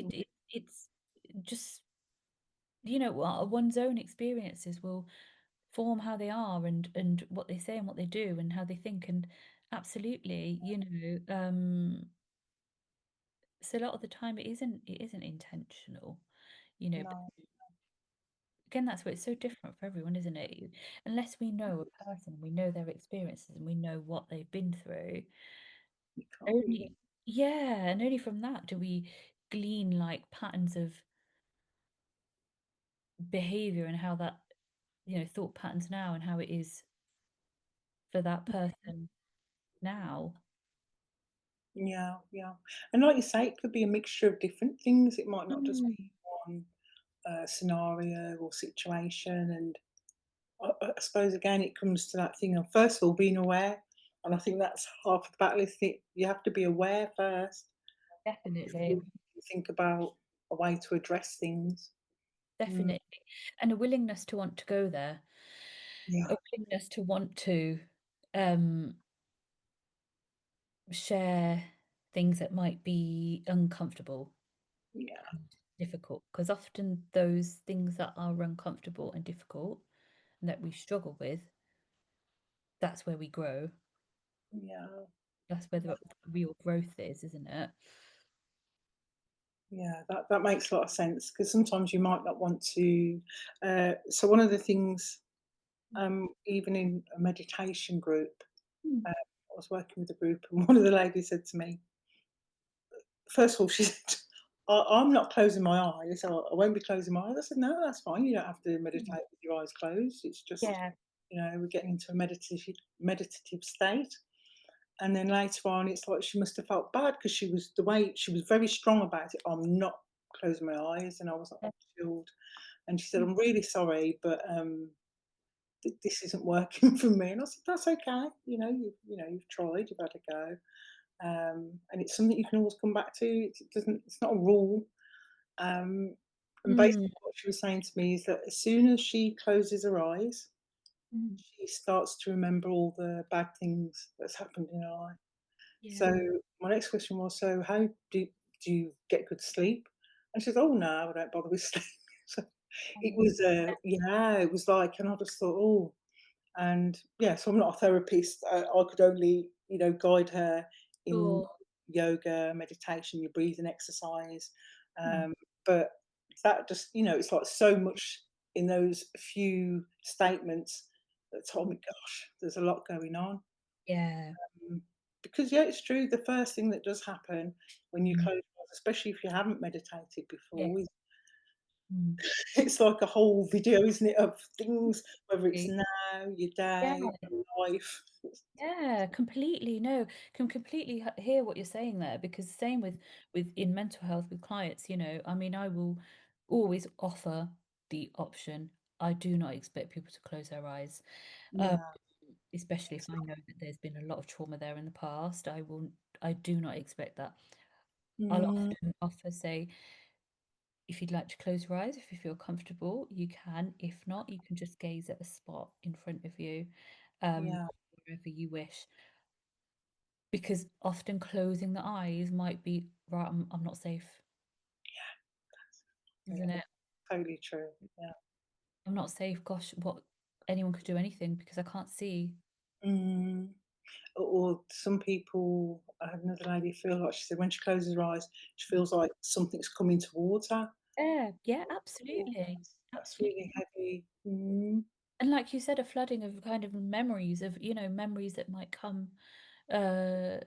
it's just. one's own experiences will form how they are, and what they say and what they do and how they think, and absolutely, so a lot of the time it isn't intentional, but No, again, that's where it's so different for everyone, isn't it? Unless we know a person, we know their experiences, and we know what they've been through, you can't really. only yeah, and only from that do we glean like patterns of behavior, and how that, thought patterns now, and how it is for that person now. Yeah, yeah. And like you say, it could be a mixture of different things. It might not just Mm, be one scenario or situation. And I suppose again, it comes to that thing of first of all being aware. And I think that's half of the battle. Is that you have to be aware first definitely, before you think about a way to address things. Mm, definitely, and a willingness to want to go there, yeah, a willingness to want to um, share things that might be uncomfortable yeah, and difficult, because often those things that are uncomfortable and difficult and that we struggle with, that's where we grow. yeah. That's where the real growth is, isn't it? Yeah, that makes a lot of sense because sometimes you might not want to. So one of the things, even in a meditation group, Mm. I was working with a group, and one of the ladies said to me, first of all, she said, I'm not closing my eyes. I won't be closing my eyes. I said, no, that's fine. You don't have to meditate Mm. with your eyes closed. It's just, Yeah. we're getting into a meditative state. And then later on, it's like she must have felt bad because she was the way she was very strong about it. I'm not closing my eyes, and I was like, Yeah. chilled. And she said, Mm. I'm really sorry, but this isn't working for me. And I said, that's okay. You've tried, you've had a go. And it's something you can always come back to. It doesn't. It's not a rule. Um, and Mm. basically, what she was saying to me is that as soon as she closes her eyes, Mm. she starts to remember all the bad things that's happened in her life. Yeah. So my next question was, so how do you get good sleep? And she says, oh no, I don't bother with sleep. So it Um, was, yeah, it was like, and I just thought, oh, and yeah, so I'm not a therapist. I could only, guide her in sure. yoga, meditation, your breathing exercise. Mm. Um, but that just, it's like so much in those few statements that told me, gosh, there's a lot going on. Yeah. Mm, because yeah, it's true. The first thing that does happen when you Mm. close your eyes, especially if you haven't meditated before, Yes. is Mm. it's like a whole video, isn't it, of things, whether it's Okay. now, your Yeah. day, your life. Yeah, completely. No, can completely hear what you're saying there, because same with in mental health with clients, I mean, I will always offer the option. I do not expect people to close their eyes, um, Yeah. especially if I know that there's been a lot of trauma there in the past. I do not expect that. I'll Mm, often offer, say, if you'd like to close your eyes, if you feel comfortable, you can. If not, you can just gaze at a spot in front of you, yeah. wherever you wish. Because often closing the eyes might be, right, I'm not safe, Yeah, isn't it? totally true. Yeah. I'm not safe. Gosh, what, anyone could do anything because I can't see. Mm. Or some people, I had another lady feel like she said when she closes her eyes, she feels like something's coming towards her. Yeah, yeah, Oh, absolutely. that's really Absolutely. heavy. Mm. And like you said, a flooding of kind of memories of, memories that might come uh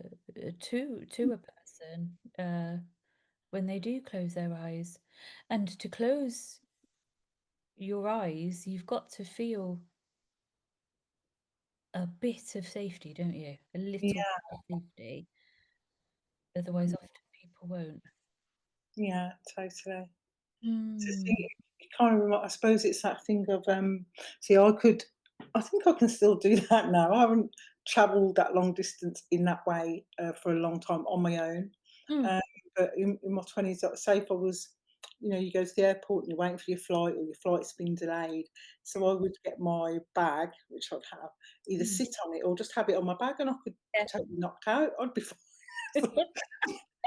to a person when they do close their eyes. And to close your eyes, you've got to feel a bit of safety, don't you? A little Yeah. bit of safety. Otherwise, often people won't. Yeah, totally. To Mm. see it kind of I suppose it's that thing of, see, I think I can still do that now. I haven't travelled that long distance in that way, for a long time on my own. Mm. Um, but in my 20s, like, say if I was you go to the airport and you're waiting for your flight or your flight's been delayed, so I would get my bag, which I'd have, either Mm. sit on it or just have it on my bag and I could Yeah. totally knock out. I'd be fine.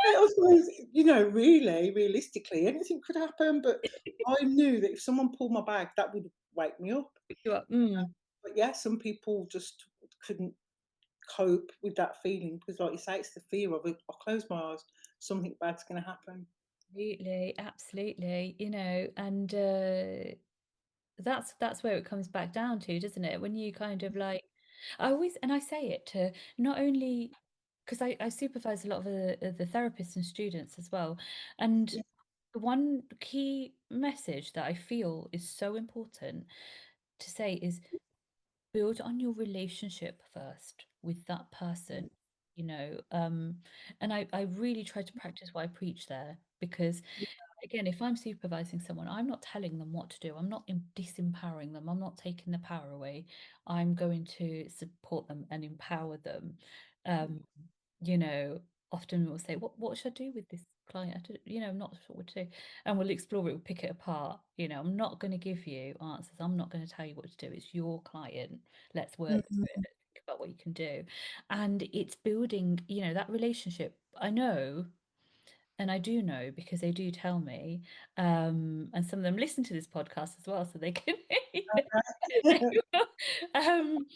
I suppose, you know, really, realistically, anything could happen, but I knew that if someone pulled my bag, that would wake me up. You are, mm, But yeah, some people just couldn't cope with that feeling because, like you say, it's the fear of it. I close my eyes, something bad's going to happen. absolutely, absolutely, and that's where it comes back down to, doesn't it? When you kind of like, I say it to not only because I supervise a lot of the therapists and students as well, and Yeah. the one key message that I feel is so important to say is build on your relationship first with that person, you know. And I really try to practice what I preach there because again, if I'm supervising someone, I'm not telling them what to do. I'm not disempowering them. I'm not taking the power away. I'm going to support them and empower them. Um, you know, often we'll say, what should I do with this client? I'm not sure what to do. And we'll explore it, we'll pick it apart. I'm not going to give you answers. I'm not going to tell you what to do. It's your client. Let's work through it. Mhm. Let's think about what you can do. And it's building, that relationship. I know and I do know because they do tell me, and some of them listen to this podcast as well, so they can, they will, um,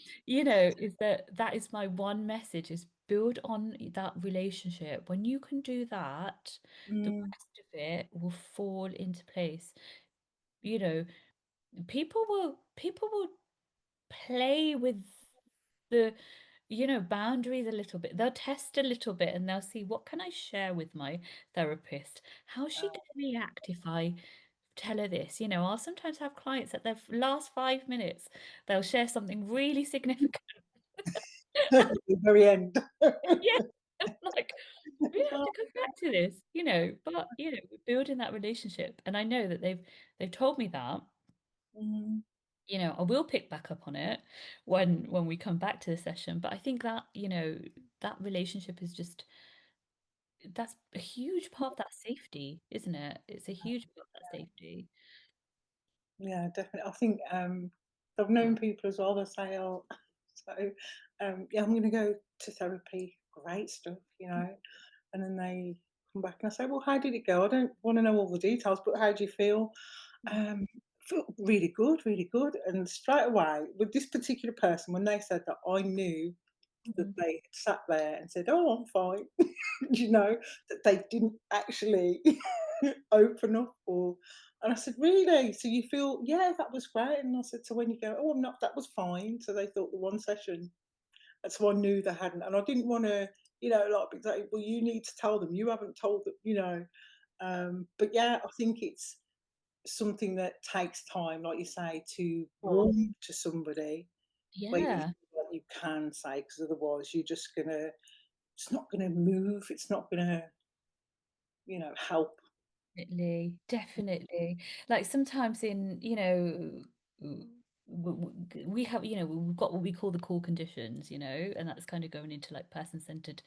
is that is my one message is build on that relationship. When you can do that, the Mm, rest of it will fall into place. You know, people will play with the boundaries a little bit. They'll test a little bit and they'll see what can I share with my therapist. How's she going to react if I tell her this? I'll sometimes have clients at their last 5 minutes, they'll share something really significant. at the very end. Yeah, I'm like, we have to come back to this, but we're building that relationship. And I know that they've told me that. Mm, I will pick back up on it when we come back to the session. But I think that, that relationship is just that's a huge part of that safety, isn't it? It's a huge part of that safety. yeah, definitely. I think I've known people as well that say, "Oh, so yeah, I'm going to go to therapy. Great stuff, you know." And then they come back and I say, "Well, how did it go? I don't want to know all the details, but how do you feel?" Mm, Um, feel really good, really good. And straight away, with this particular person, when they said that, I knew that mm, they had sat there and said, "Oh, I'm fine," you know, that they didn't actually open up or. And I said, "Really? So you feel, yeah, that was great." And I said, "So when you go, oh, I'm not, that was fine." So they thought the one session. And so I knew they hadn't. And I didn't want to, like, be like, well, you need to tell them. You haven't told them. But yeah, I think it's something that takes time, like you say, to of course. warm to somebody where you Yeah, feel like you can say, because otherwise you're just gonna, it's not gonna move, it's not gonna, help. definitely, definitely. Like sometimes in, w- we have, we've got what we call the core conditions, and that's kind of going into like person-centered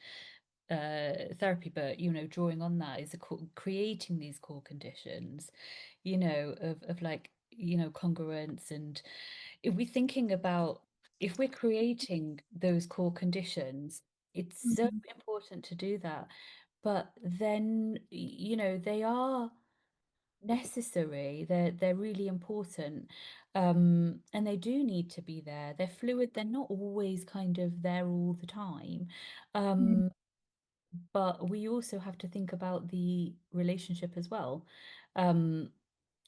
therapy, but drawing on that is creating these core conditions, of like, congruence. And if we're thinking about if we're creating those core conditions, it's so Mhm, important to do that. But then, they are necessary. They're really important. And they do need to be there. They're fluid. They're not always kind of there all the time. mm, Um, but we also have to think about the relationship as well. Um,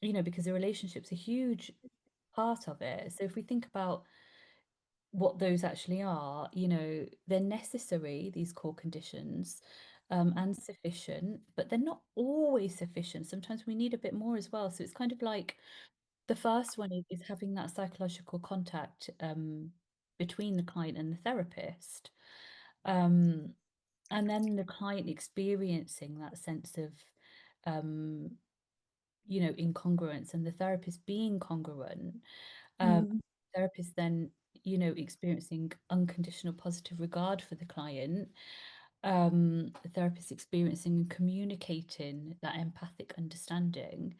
because the relationship's a huge part of it. So if we think about what those actually are, they're necessary, these core conditions, and sufficient, but they're not always sufficient. Sometimes we need a bit more as well. So it's kind of like the first one is having that psychological contact between the client and the therapist. Um, and then the client experiencing that sense of um, incongruence and the therapist being congruent. um, mm, Therapist then, experiencing unconditional positive regard for the client. The therapist experiencing and communicating that empathic understanding,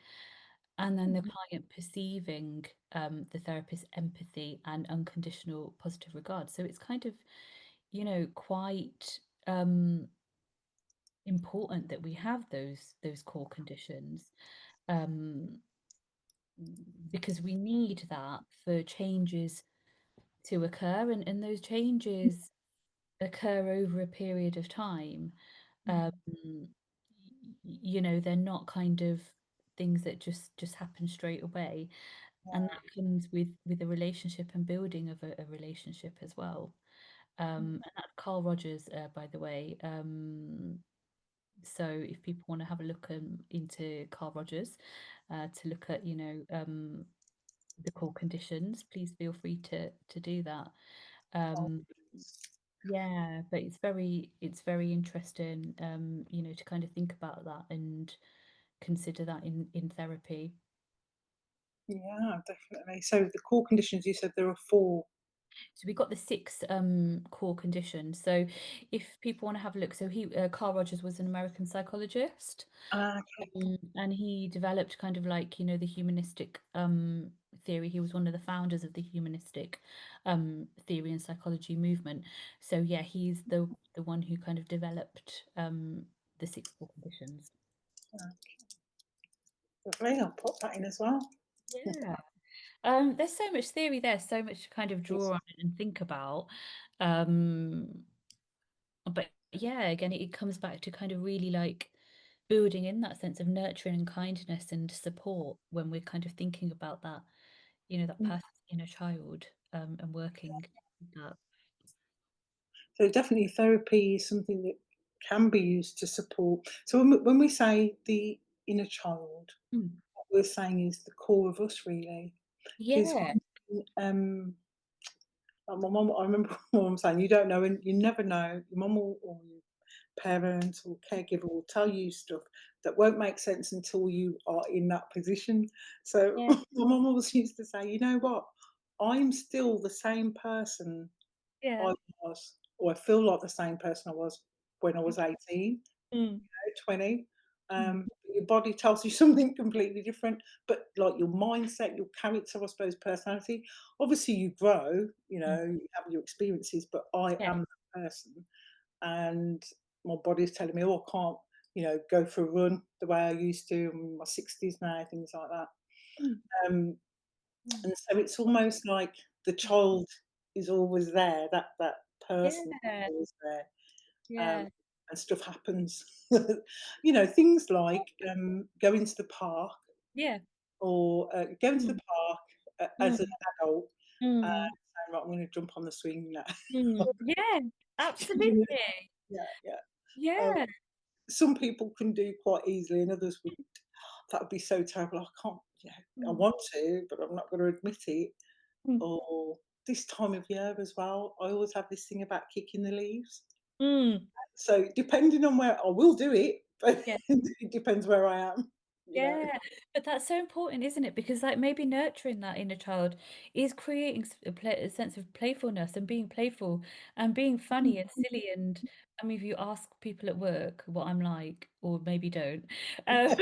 and then the mhm, client perceiving the therapist's empathy and unconditional positive regard. So it's kind of, quite important that we have those core conditions, um, because we need that for changes to occur, and those changes occur over a period of time. Um, they're not kind of things that just happen straight away, and that comes with a relationship and building of a relationship as well. And that Carl Rogers, by the way. So if people want to have a look into Carl Rogers, to look at the core conditions, please feel free to do that. Um, yeah, but it's very interesting, to kind of think about that and consider that in therapy. Yeah, definitely. So the core conditions, you said there are 4. So we got the six core conditions. So if people want to have a look, so Carl Rogers was an American psychologist. Ah, okay. And he developed kind of like, the humanistic theory. He was one of the founders of the humanistic theory and psychology movement. So yeah, he's the one who kind of developed the six core conditions. Lovely. I'll put that in as well. Yeah. There's so much theory there, so much to kind of draw on and think about. Um, but yeah, again, it comes back to kind of really like building in that sense of nurturing and kindness and support when we're kind of thinking about that, that Mm. person's inner child, and working with that. So definitely therapy is something that can be used to support. So when we say the inner child, Mm. what we're saying is the core of us really. Because Yeah. like my mum, I remember my mum saying, "You don't know, and you never know. Your mum or your parent or caregiver will tell you stuff that won't make sense until you are in that position." So Yeah. my mum always used to say, "You know what? I'm still the same person Yeah. I was, or I feel like the same person I was when I was 18, Mm. 20. Mm. Your body tells you something completely different, but like your mindset, your character, I suppose, personality. Obviously, you grow, Mm. you have your experiences, but I Yeah. am that person. And my body's telling me, oh, I can't, go for a run the way I used to. I'm in my 60s now, things like that. Mm. Um, Mm. and so it's almost like the child is always there, that person is Yeah. always there, um, Yeah. and stuff happens. Things like going to the park Yeah. or going to the Mm. park as an Mm. adult and Mm. saying, right, I'm going to jump on the swing now. Mm. Yeah. You know, Absolutely. yeah, yeah. Um, Yeah. some people can do quite easily, and others would. That would be so terrible. I can't. I Mm. want to, but I'm not going to admit it. Mm. Or this time of year as well, I always have this thing about kicking the leaves. Mm. So depending on where I will do it, but Yeah. it depends where I am. You know. Yeah, but that's so important, isn't it? Because like maybe nurturing that inner child is creating a sense of playfulness and being playful and being funny and silly. And I mean, if you ask people at work what I'm like, or maybe don't, um,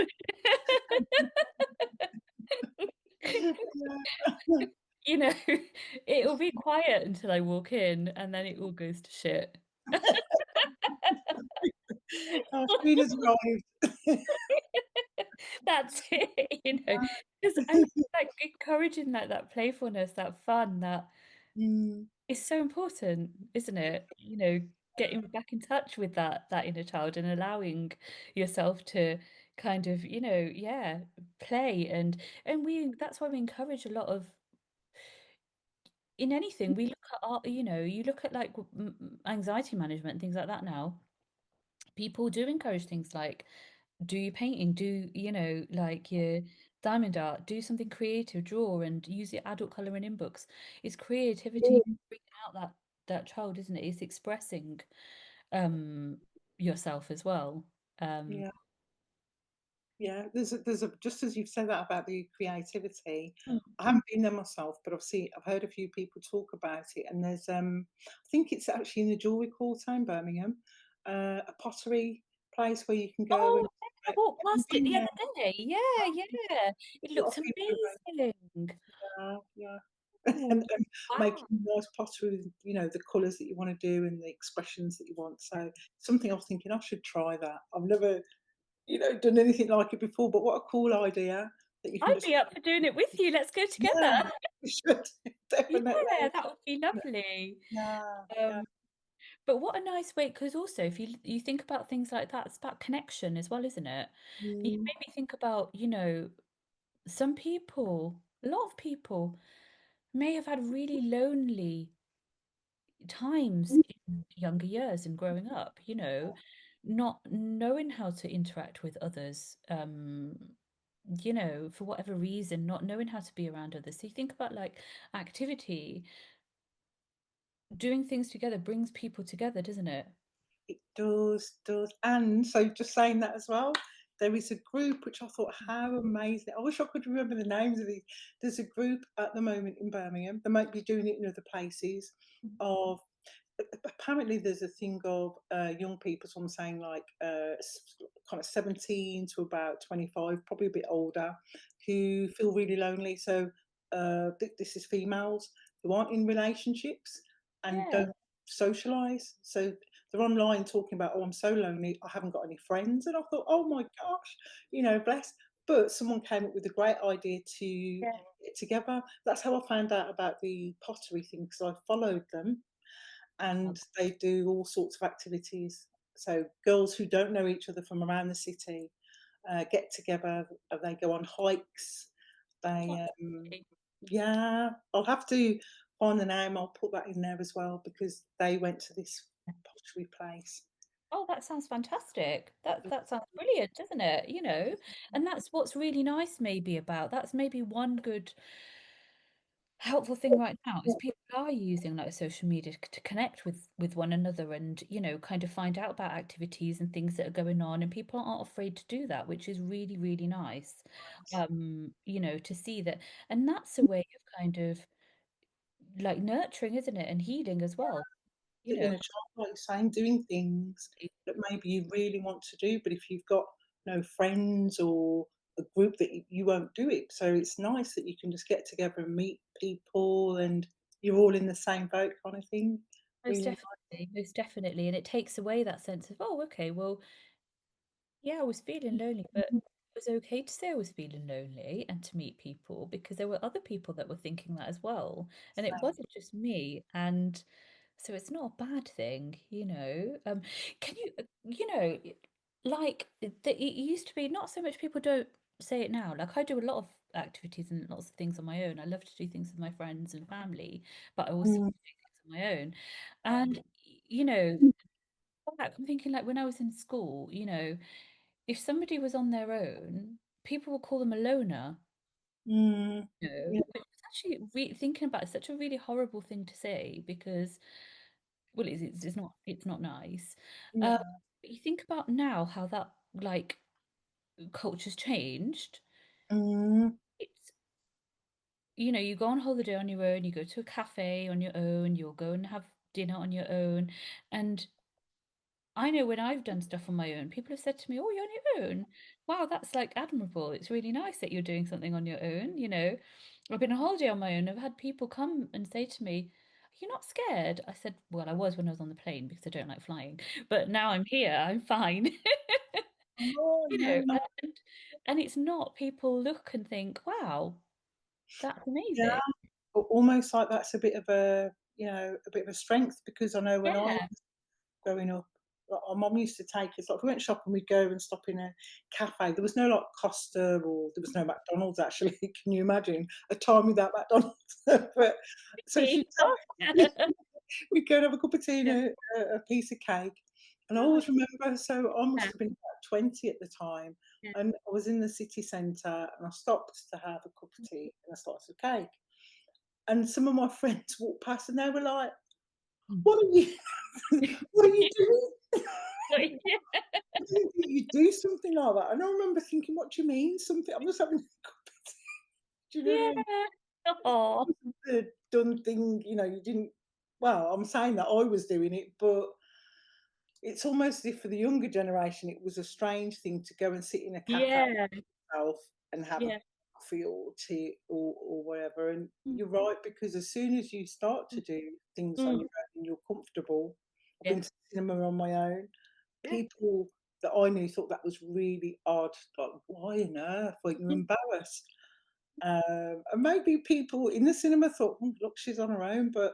you know, it'll be quiet until I walk in, and then it all goes to shit. Queen has arrived. That's it, because I like encouraging that playfulness, that fun, that Mm, it's so important, isn't it? Getting back in touch with that inner child and allowing yourself to kind of, yeah, play and we that's why we encourage a lot of in anything. We look at art, you look at like anxiety management and things like that now. People do encourage things like do your painting, do like your diamond art, do something creative, draw and use your adult colouring in books. It's creativity bringing out that child, isn't it? It's expressing um yourself as well. Um yeah. Yeah, there's a just as you've said that about the creativity, Mm. I haven't been there myself, but I've heard a few people talk about it, and there's I think it's actually in the Jewellery Quarter in Birmingham, a pottery place where you can go Oh, and I like, walked have you past it been the there? other day. Yeah, yeah. It A lot looks of people are going, amazing. yeah. Oh, and making wow. nice pottery with, the colours that you wanna do and the expressions that you want. So, something I was thinking I should try that. I've never, done anything like it before, but what a cool idea that you can I'd just be up for doing it with you. Let's go together. yeah, we should Yeah, definitely. that would be lovely. Yeah, yeah. Um, but what a nice way, because also if you think about things like that, it's about connection as well, isn't it? And you Mm, made me think about, some people, a lot of people may have had really lonely times in younger years and growing up, not knowing how to interact with others, for whatever reason, not knowing how to be around others. So you think about like activity, doing things together brings people together, doesn't it? it does, and so just saying that as well, there is a group which I thought, how amazing. I wish I could remember the names of these. There's a group at the moment in Birmingham, they might be doing it in other places, of apparently there's a thing of young people, so I'm saying like kind of 17 to about 25, probably a bit older, who feel really lonely. So this is females who aren't in relationships and Yeah, don't socialize. So they're online talking about, oh, I'm so lonely, I haven't got any friends. And I thought, oh my gosh, bless. But someone came up with a great idea to yeah, get together. That's how I found out about the pottery thing, because I followed them love and they do all sorts of activities. So girls who don't know each other from around the city get together. They go on hikes. that. They, Lovely. yeah, I'll have to find the name. I'll put that in there as well because they went to this pottery place. Oh, that sounds fantastic. That sounds brilliant, doesn't it? And that's what's really nice maybe about that's maybe one good helpful thing right now is people are using like social media to connect with one another and kind of find out about activities and things that are going on, and people aren't afraid to do that, which is really really nice. To see that, and that's a way of kind of like nurturing, isn't it, and healing as well. you The know inner child, like you're saying, doing things that maybe you really want to do, but if you've got no friends or a group that you won't do it. So it's nice that you can just get together and meet people and you're all in the same boat kind of thing. Really Most definitely, and it takes away that sense of, oh, okay, well, yeah, I was feeling lonely, but nice. it was okay to say I was feeling lonely and to meet people because there were other people that were thinking that as well. And it Same. wasn't just me. And so it's not a bad thing. Can you, like it used to be not so much people don't say it now. Like I do a lot of activities and lots of things on my own. I love to do things with my friends and family, but I also Mm, do things on my own. And, you know, back, I'm thinking like when I was in school, if somebody was on their own, people would call them a loner, mm, yeah, which is actually thinking about it, such a really horrible thing to say because, well, it's not nice. Um, yeah. but you think about now how that like culture's changed. Mm, It's you go on holiday on your own, you go to a cafe on your own, you'll go and have dinner on your own, and I know when I've done stuff on my own, people have said to me, "Oh, you're on your own. Wow, that's like admirable. It's really nice that you're doing something on your own." I've been on holiday on my own. I've had people come and say to me, "You're not scared?" I said, "Well, I was when I was on the plane because I don't like flying, but now I'm here. I'm fine." no, You no, know, no. and and it's not people look and think, "Wow, that's Yeah, amazing." but almost like that's a bit of a bit of a strength because I know when I Yeah, growing up, like, our mum used to take us, like, if we went shopping, we'd go and stop in a cafe. There was no, like, Costa or there was no McDonald's, actually. Can you imagine a time without McDonald's? But so she'd me. Oh, take yeah. we'd go and have a cup of tea and Yeah. a piece of cake, and I Oh, always remember, so I must yeah. have been about 20 at the time, Yeah. and I was in the city centre, and I stopped to have a cup of tea and a slice of cake, and some of my friends walked past, and they were like, Mm. "What are you what are you doing?" Yeah. I didn't think you'd do something like that, and I remember thinking, "What do you mean something? I'm just having a cup of tea." Do you know what I mean? Yeah. Oh. It wasn't the done thing, you didn't well, I'm saying that I was doing it, but it's almost as if for the younger generation, it was a strange thing to go and sit in a cafe Yeah, yourself and have a yeah, feel or whatever. And Mm, you're right, because as soon as you start to do things on mm, your own and you're comfortable, I've yeah, been to cinema on my own. yeah, People that I knew thought that was really odd. Like, why on earth weren't you mm, embarrassed? And maybe people in the cinema thought, "Mm, look, she's on her own," but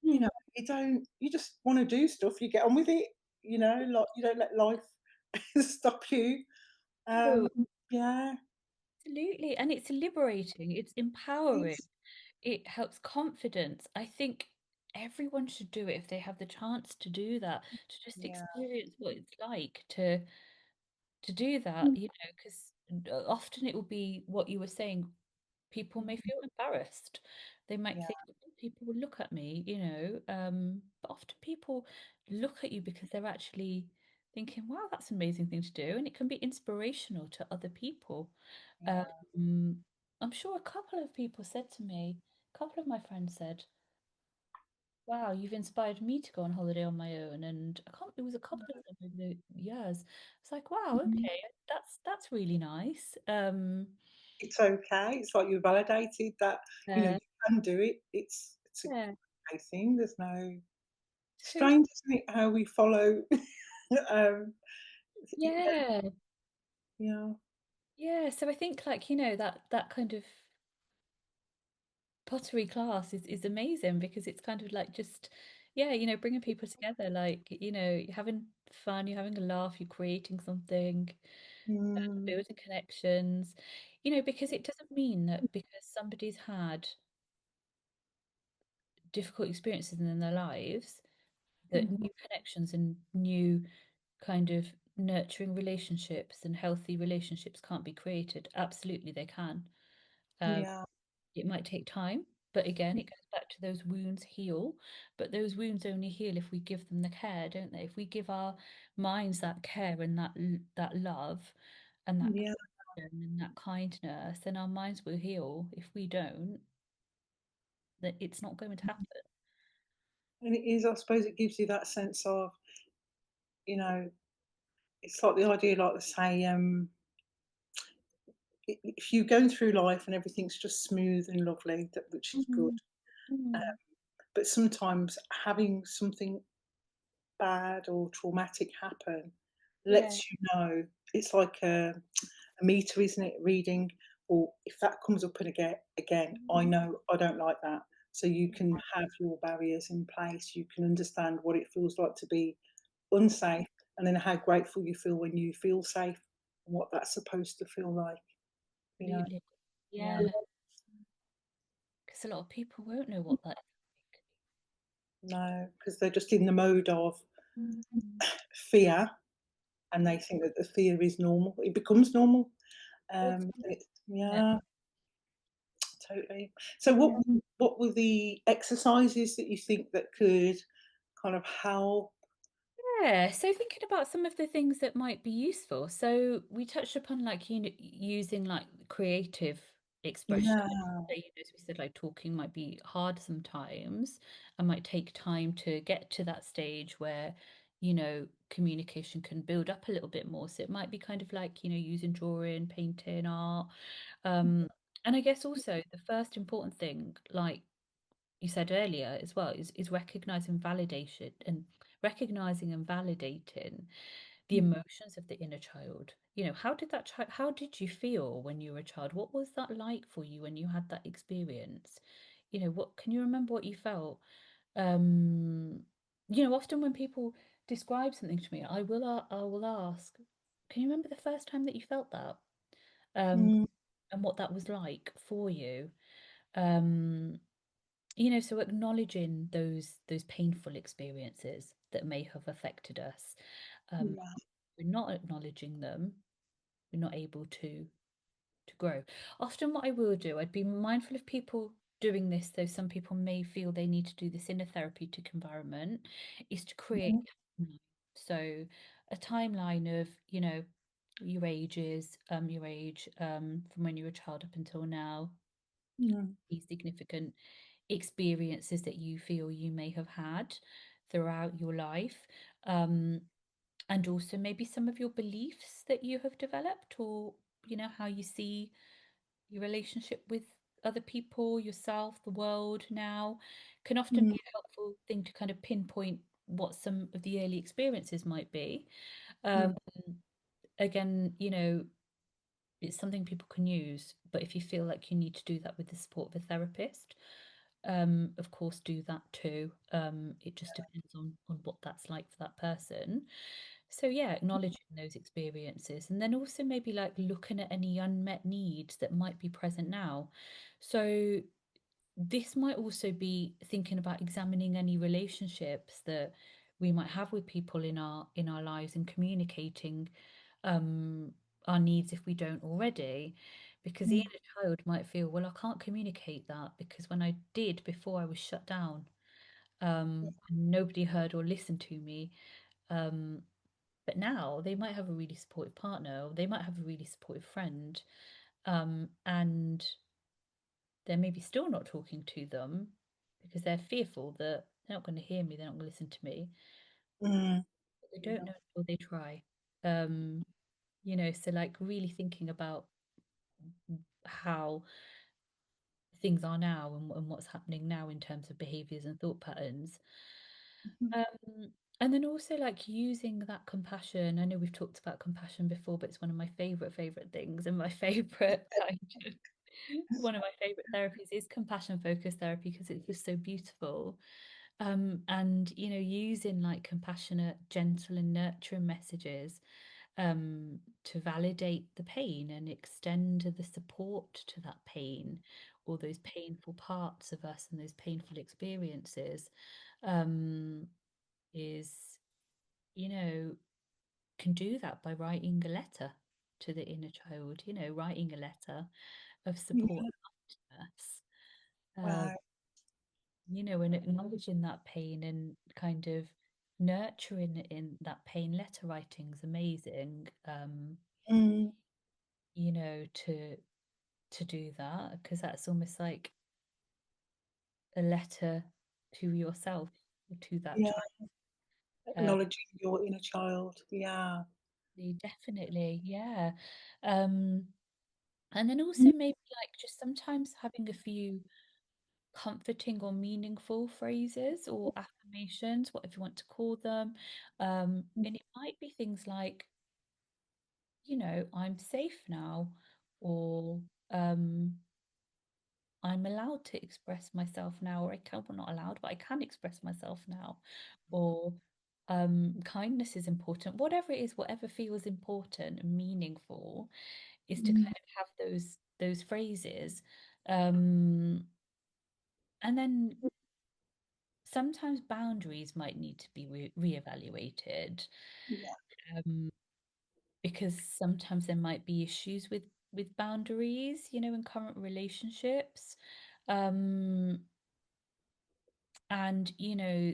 you mm. know, you don't. You just want to do stuff. You get on with it. Like you don't let life stop you. No, Um, yeah, absolutely. And it's liberating, it's empowering, it's it helps confidence. I think everyone should do it if they have the chance to do that, to just yeah, experience what it's like to do that, mm, you know, because often it will be what you were saying. People may feel embarrassed. They might yeah, think, "Oh, people will look at me," you know. But often people look at you because they're actually thinking, "Wow, that's an amazing thing to do," and it can be inspirational to other people. yeah, Um, I'm sure a couple of people said to me, a couple of my friends said, "Wow, you've inspired me to go on holiday on my own." And I can't, it was a couple of them over the years. It's like, wow, mhm. okay, that's really nice. It's okay. It's like you're validated that Uh, you can do it. It's a yeah, great thing. There's no totally. strange, isn't it? How we follow. um, Yeah, yeah, yeah. So I think like, you know, that kind of pottery class is amazing because it's kind of like just, yeah, you know, bringing people together, like, you know, you're having fun, you're having a laugh, you're creating something, mm, building connections, you know, because it doesn't mean that because somebody's had difficult experiences in their lives that mhm, new connections and new kind of nurturing relationships and healthy relationships can't be created. Absolutely, they can. Um, yeah, it might take time, but again, it goes back to those wounds heal. But those wounds only heal if we give them the care, don't they? If we give our minds that care and that love and that yeah. compassion and that kindness, then our minds will heal. If we don't, that it's not going to happen. And it is. I suppose it gives you that sense of, you know, it's like the idea, like they say, if you're going through life and everything's just smooth and lovely, which is good, Mm, mm, but sometimes having something bad or traumatic happen yeah. lets you know. It's like a meter, isn't it? Reading, or if that comes up and again, I Mm, know I don't like that. So you can have your barriers in place. You can understand what it feels like to be unsafe, and then how grateful you feel when you feel safe, and what that's supposed to feel like. You know, absolutely. yeah, Yeah. Because a lot of people won't know what that no, because they're just in the mode of is. Mm, fear, and they think that the fear is normal. It becomes normal. does, doesn't Yeah, totally. So it? what were the exercises that you think that could kind of help? Yeah, so thinking about some of the things that might be useful. So we touched upon like you know, using like creative expression. Yeah, So, you know, as we said, like talking might be hard sometimes and might take time to get to that stage where, you know, communication can build up a little bit more. So it might be kind of like, you know, using drawing, painting, art. Um, and I guess also the first important thing, like you said earlier as well, is recognizing and validating the mm, emotions of the inner child. You know, how did you feel when you were a child? What was that like for you when you had that experience? You know, what can you remember what you felt? Um, you know, often when people describe something to me, I will ask, can you remember the first time that you felt that? Um, mm, and what that was like for you? Um, you know, so acknowledging those painful experiences that may have affected us. um yeah, we're not acknowledging them, we're not able to grow. Often what I will do, I'd be mindful of people doing this, though some people may feel they need to do this in a therapeutic environment, is to create mhm, a timeline. So a timeline of, you know, your age, from when you were a child up until now, mm, these significant experiences that you feel you may have had throughout your life, um, and also maybe some of your beliefs that you have developed, or you know how you see your relationship with other people, yourself, the world now, can often mm, be a helpful thing to kind of pinpoint what some of the early experiences might be. yeah, Um, Again, it's something people can use, but if you feel like you need to do that with the support of a therapist, of course, do that too. It just depends on what that's like for that person. So yeah, acknowledging those experiences, and then also maybe like looking at any unmet needs that might be present now. So this might also be thinking about examining any relationships that we might have with people in our lives and communicating um our needs if we don't already, because the mm, inner child might feel, well, I can't communicate that because when I did before I was shut down, and nobody heard or listened to me. um but now they might have a really supportive partner, or they might have a really supportive friend, and they're maybe still not talking to them because they're fearful that they're not going to hear me, they're not going to listen to me. mm, But they don't know until they try. Um, so like really thinking about how things are now, and what's happening now in terms of behaviors and thought patterns. mhm, And then also like using that compassion. I know we've talked about compassion before, but it's one of my favorite things, and my favorite kind of one of my favorite therapies is compassion focused therapy because it's just so beautiful. And using like compassionate, gentle, and nurturing messages to validate the pain and extend the support to that pain, or those painful parts of us and those painful experiences, um, is, you know, can do that by writing a letter to the inner child, writing a letter of support yeah, to us. Uh, wow, and acknowledging that pain and kind of nurturing it in that pain. Letter writing is amazing. mm, To do that, because that's almost like a letter to yourself, to that yeah, child. Uh, acknowledging your inner child, yeah, Definitely, yeah. Um, and then mm, also maybe like just sometimes having a few comforting or meaningful phrases or affirmations, whatever you want to call them. And it might be things like, I'm safe now, or um, I'm allowed to express myself now, or I can, well, not allowed, but I can express myself now, or kindness is important. Whatever it is, whatever feels important and meaningful, is to mm, kind of have those phrases. Um, and then sometimes boundaries might need to be reevaluated, yeah, um, because sometimes there might be issues with boundaries, in current relationships. Um, and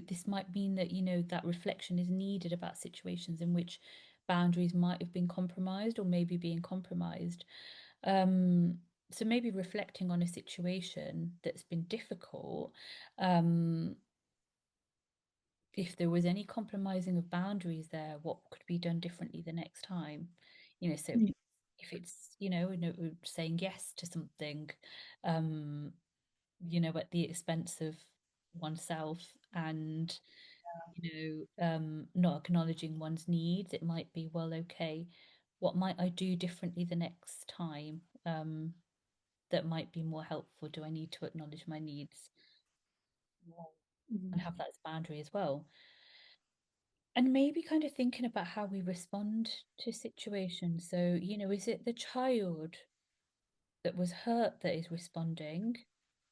this might mean that that reflection is needed about situations in which boundaries might have been compromised or maybe being compromised. um so maybe reflecting on a situation that's been difficult, um if there was any compromising of boundaries there, what could be done differently the next time? So mm, if it's saying yes to something, um at the expense of oneself, and not acknowledging one's needs, it might be, well, okay, what might I do differently the next time, that might be more helpful? Do I need to acknowledge my needs and mm, have that as boundary as well? And maybe kind of thinking about how we respond to situations. So, is it the child that was hurt that is responding,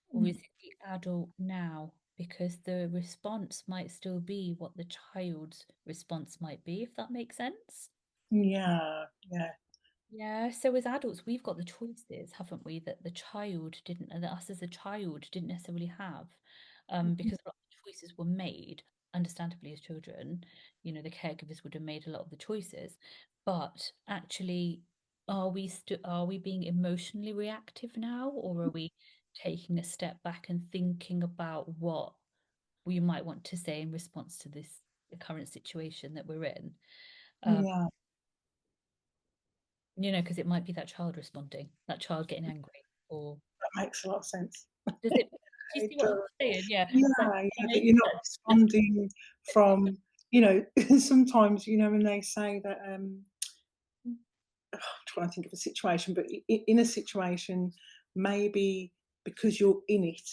or is mm, it the adult now? Because the response might still be what the child's response might be, if that makes sense. yeah, yeah, Yeah, so as adults, we've got the choices, haven't we, that the child didn't, and that us as a child didn't necessarily have, mhm, because a lot of the choices were made, understandably, as children. The caregivers would have made a lot of the choices, but actually, are we being emotionally reactive now, or are we taking a step back and thinking about what we might want to say in response to the current situation that we're in? Um, yeah, because it might be that child responding, that child getting angry. Or That makes a lot of sense. does it? Do you see It what I'm does. saying? Yeah. Yeah, So yeah, I'm that making you're not sense. responding from, sometimes, when they say that, I'm trying to think of a situation, but in a situation, maybe because you're in it,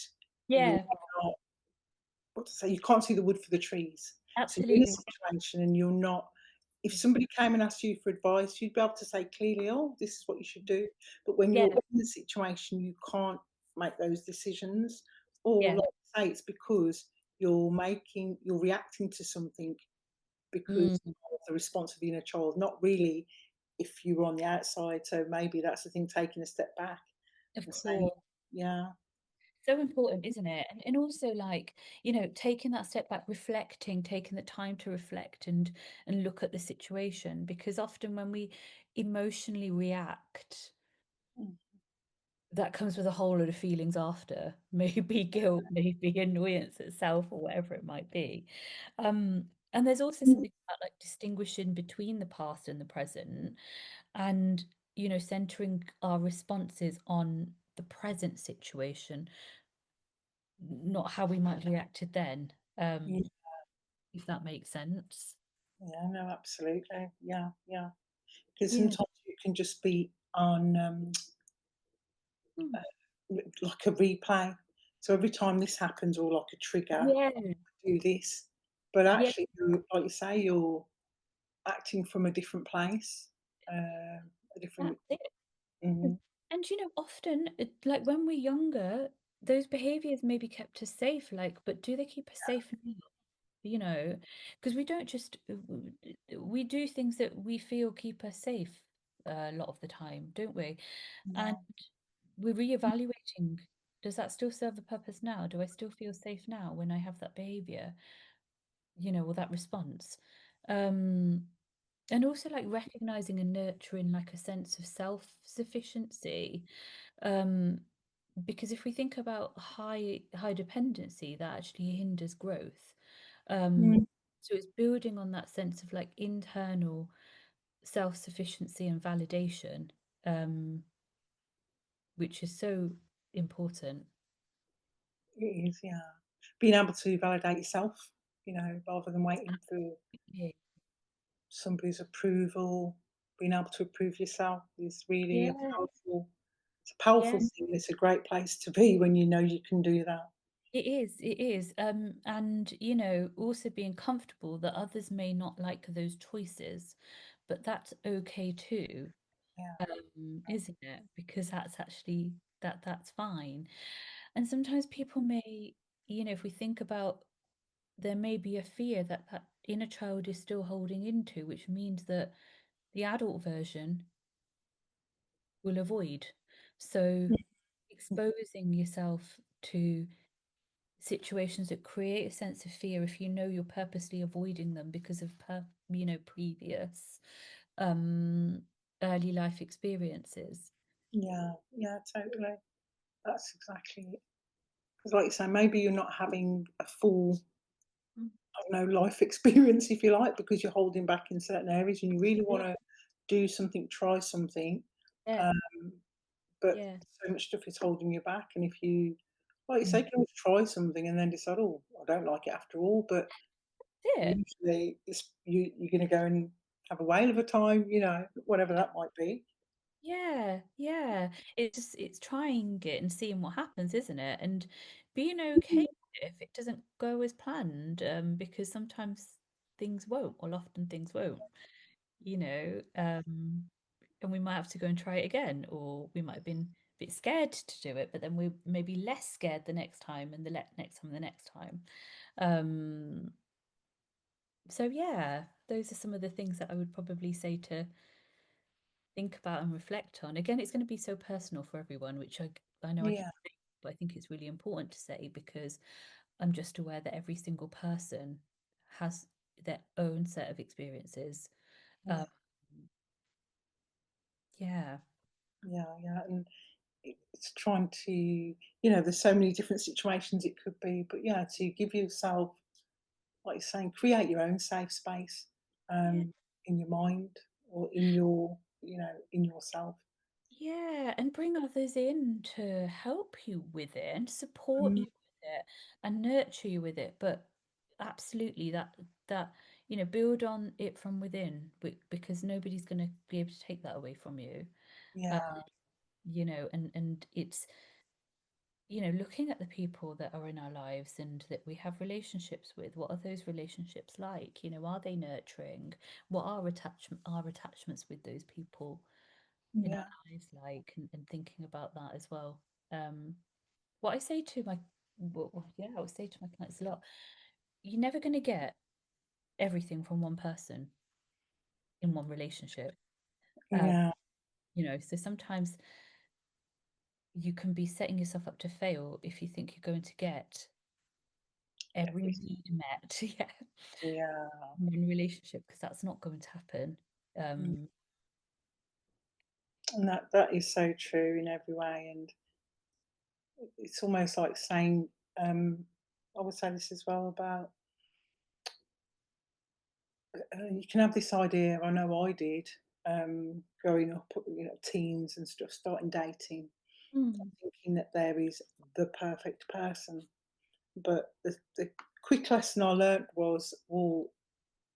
you're Yeah, not, what to say, you can't see the wood for the trees. So you're in a absolutely. situation and you're not, if Mm. somebody came and asked you for advice, you'd be able to say clearly, "Oh, this is what you should do." But when you're Yeah, in the situation, you can't make those decisions. Or yeah. like I say, it's because you're reacting to something because Mm, of the response of the inner child, not really if you were on the outside. So maybe that's the thing, taking a step back of and saying, course. "Yeah, So important, isn't it? And also like, taking that step back, reflecting, taking the time to reflect and look at the situation. Because often when we emotionally react, mm, that comes with a whole lot of feelings after, maybe guilt, maybe annoyance itself, or whatever it might be. And there's also mm, something about like distinguishing between the past and the present, and centering our responses on the present situation, not how we might have reacted then. yeah, If that makes sense. yeah, no, absolutely, yeah, yeah." Because Yeah. sometimes you can just be on, Mm. like a replay. So every time this happens, or like a trigger, Yeah, do this. But yeah, actually, like you say, you're acting from a different place, a that's different. it. Mhm. And often, like when we're younger, those behaviors maybe kept us safe, like, but do they keep us safe now? You know, because we don't just we do things that we feel keep us safe a lot of the time, don't we? And Yeah, we're reevaluating. Does that still serve a purpose now? Do I still feel safe now when I have that behavior? Or that response. Um, and also like recognizing and nurturing like a sense of self-sufficiency. Um, because if we think about high dependency, that actually hinders growth. mm, So it's building on that sense of like internal self-sufficiency and validation, um, which is so important. it is. Yeah, being able to validate yourself, rather than waiting for Yeah, somebody's approval. Being able to approve yourself is really a yeah, powerful. It's a powerful yeah. thing. It's a great place to be when you know you can do that. It is, it is. And also being comfortable that others may not like those choices, but that's okay too, Yeah. isn't it? Because that's actually that's fine. And sometimes people may, if we think about, there may be a fear that that inner child is still holding into, which means that the adult version will avoid. So exposing yourself to situations that create a sense of fear, if you know you're purposely avoiding them because of previous um early life experiences. Yeah, yeah, totally. That's exactly it. Because, like you say, maybe you're not having a full, Mm. I don't know, life experience, if you like, because you're holding back in certain areas and you really Yeah, want to do something, try something, yeah, um, but yeah. so much stuff is holding you back. And if you, like you say, Mm. you can always try something and then decide, "Oh, I don't like it after all." But That's it. usually, you're going to go and have a whale of a time, whatever that might be. Yeah, yeah. It's trying it and seeing what happens, isn't it? And being okay with it if it doesn't go as planned, because sometimes things won't, or often things won't, you know. And we might have to go and try it again, or we might have been a bit scared to do it, but then we may be less scared the next time, and the next time, and the next time. Um, so yeah, those are some of the things that I would probably say to think about and reflect on. Again, it's going to be so personal for everyone, which I know I keep Yeah, saying, but I think it's really important to say, because I'm just aware that every single person has their own set of experiences. yeah, Um, yeah, yeah, yeah. And it's trying to, there's so many different situations it could be, but yeah, to give yourself, like you're saying, create your own safe space, yeah, in your mind, or in your, in yourself. Yeah, and bring others in to help you with it and support Mm, you with it and nurture you with it. But absolutely that build on it from within because nobody's going to be able to take that away from you. Uh, yeah, and it's looking at the people that are in our lives and that we have relationships with. What are those relationships like? Are they nurturing? What are attachments with those people in our yeah, lives like, and thinking about that as well. um what I say to my yeah, I would say to my clients a lot: you're never going to get everything from one person in one relationship. um yeah. so sometimes you can be setting yourself up to fail if you think you're going to get every Everything. need met yeah, Yeah. in one relationship, because that's not going to happen. Mm. um And that is so true in every way. And it's almost like saying, I would say this as well about you can have this idea. I know I did growing up, teens and stuff, starting dating, mm, thinking that there is the perfect person. But the quick lesson I learnt was, well,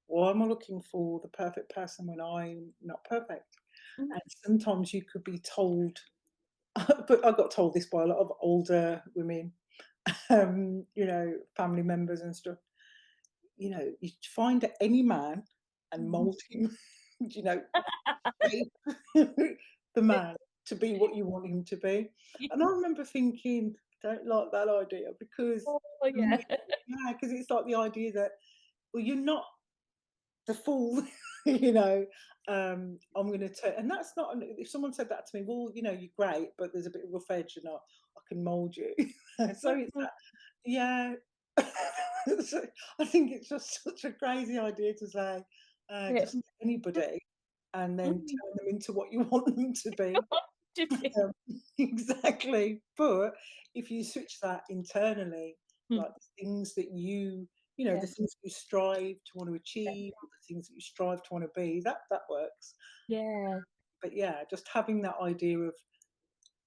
why am I looking for the perfect person when I'm not perfect? mm, And sometimes you could be told, but I got told this by a lot of older women, family members and stuff. You find any man and mm. mold him, you know, shape the man to be what you want him to be. And I remember thinking, don't like that idea because, Oh for me, yeah. yeah, because it's like the idea that, well, you're not the fool, you know. I'm going to turn, and that's not. If someone said that to me, well, you're great, but there's a bit of rough edge, and I can mold you. So it's Mm, that, yeah. So I think it's just such a crazy idea to say, yeah. just anybody, and then Mm. turn them into what you want them to be. Absolutely. Exactly. But if you switch that internally, Mm. like the things that Yeah. the things you strive to want to achieve, or the things that you strive to want to be, that works. Yeah. But yeah, just having that idea of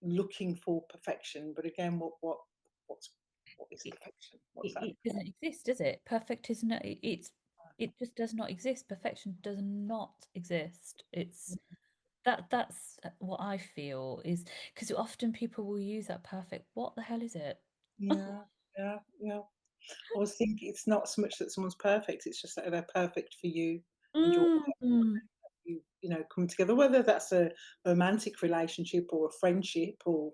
looking for perfection. But again, what is It, perfection? What's that? it doesn't exist, does it? Perfect is not, it just does not exist. Perfection does not exist. It's that's what I feel is, because often people will use that perfect. What the hell is it? Yeah, yeah, yeah. I was thinking it's not so much that someone's perfect, it's just that they're perfect for you and your Mm, come together, whether that's a romantic relationship or a friendship or,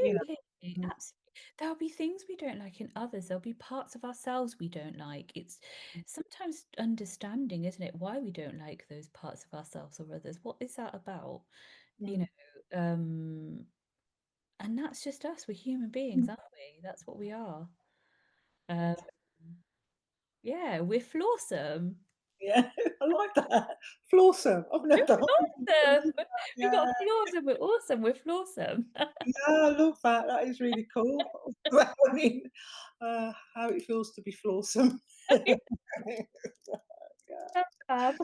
you know. absolutely. Mm, Absolutely. There'll be things we don't like in others. There'll be parts of ourselves we don't like. It's sometimes understanding, isn't it, why we don't like those parts of ourselves or others. What is that about? You mm, know, and that's just us. We're human beings, mm. aren't we? That's what we are. Um, Exactly. yeah, we're flawsome. Yeah, I like that. Flawsome. I've We're never heard flawsome. that. We've got Yeah, flaws and we're awesome. We're flawsome. yeah, I love that. That is really cool. I mean, how it feels to be flawsome. Yeah. Fab.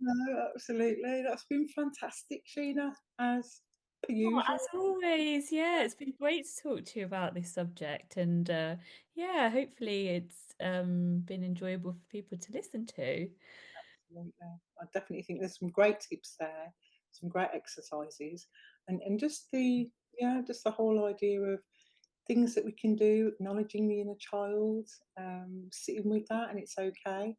No, absolutely. That's been fantastic, Sheena, as per Oh, usual. as always, yeah, it's been great to talk to you about this subject, and yeah, hopefully it's been enjoyable for people to listen to. Absolutely. I definitely think there's some great tips there, some great exercises, and just the whole idea of things that we can do, acknowledging the inner child, sitting with that, and it's okay,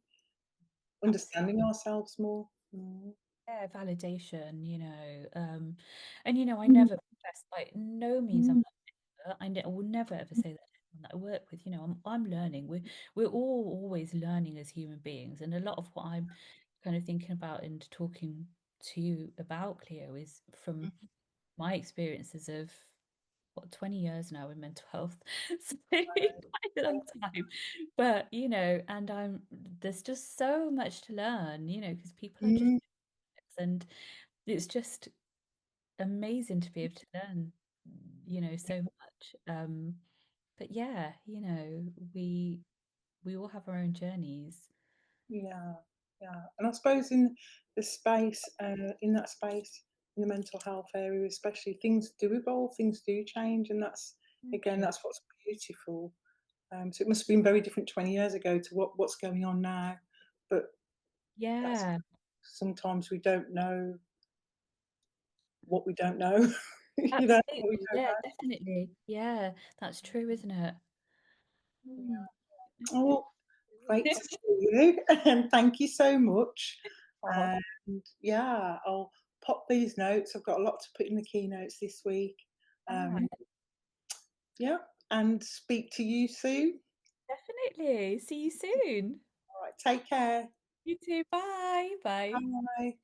Absolutely. understanding ourselves more. Mm. Yeah, validation, and I Mm, never profess, by no means I'm mm, I will never ever say that to anyone that I work with. I'm learning. We're all always learning as human beings, and a lot of what I'm kind of thinking about and talking to you about, Cleo, is from my experiences of 20 years now in mental health. So quite a long time. But and there's just so much to learn, because people are just mm, and it's just amazing to be able to learn, so much. But yeah, we all have our own journeys. yeah, yeah. And I suppose in the space, in that space, in the mental health area, especially. Things do evolve, things do change, and that's again, Okay. that's what's beautiful. So it must have been very different 20 years ago to what's going on now. But that's Yeah, sometimes we don't know what we don't know. You know, what we absolutely. don't Yeah, know. definitely. Yeah, that's true, isn't it? Mm. Oh, Okay. well, great to see you, and thank you so much. Oh, And yeah, I'll pop these notes. I've got a lot to put in the keynotes this week. ah, Um, yeah, and speak to you soon. definitely. See you soon. All right, take care. You too. Bye. Bye. Bye.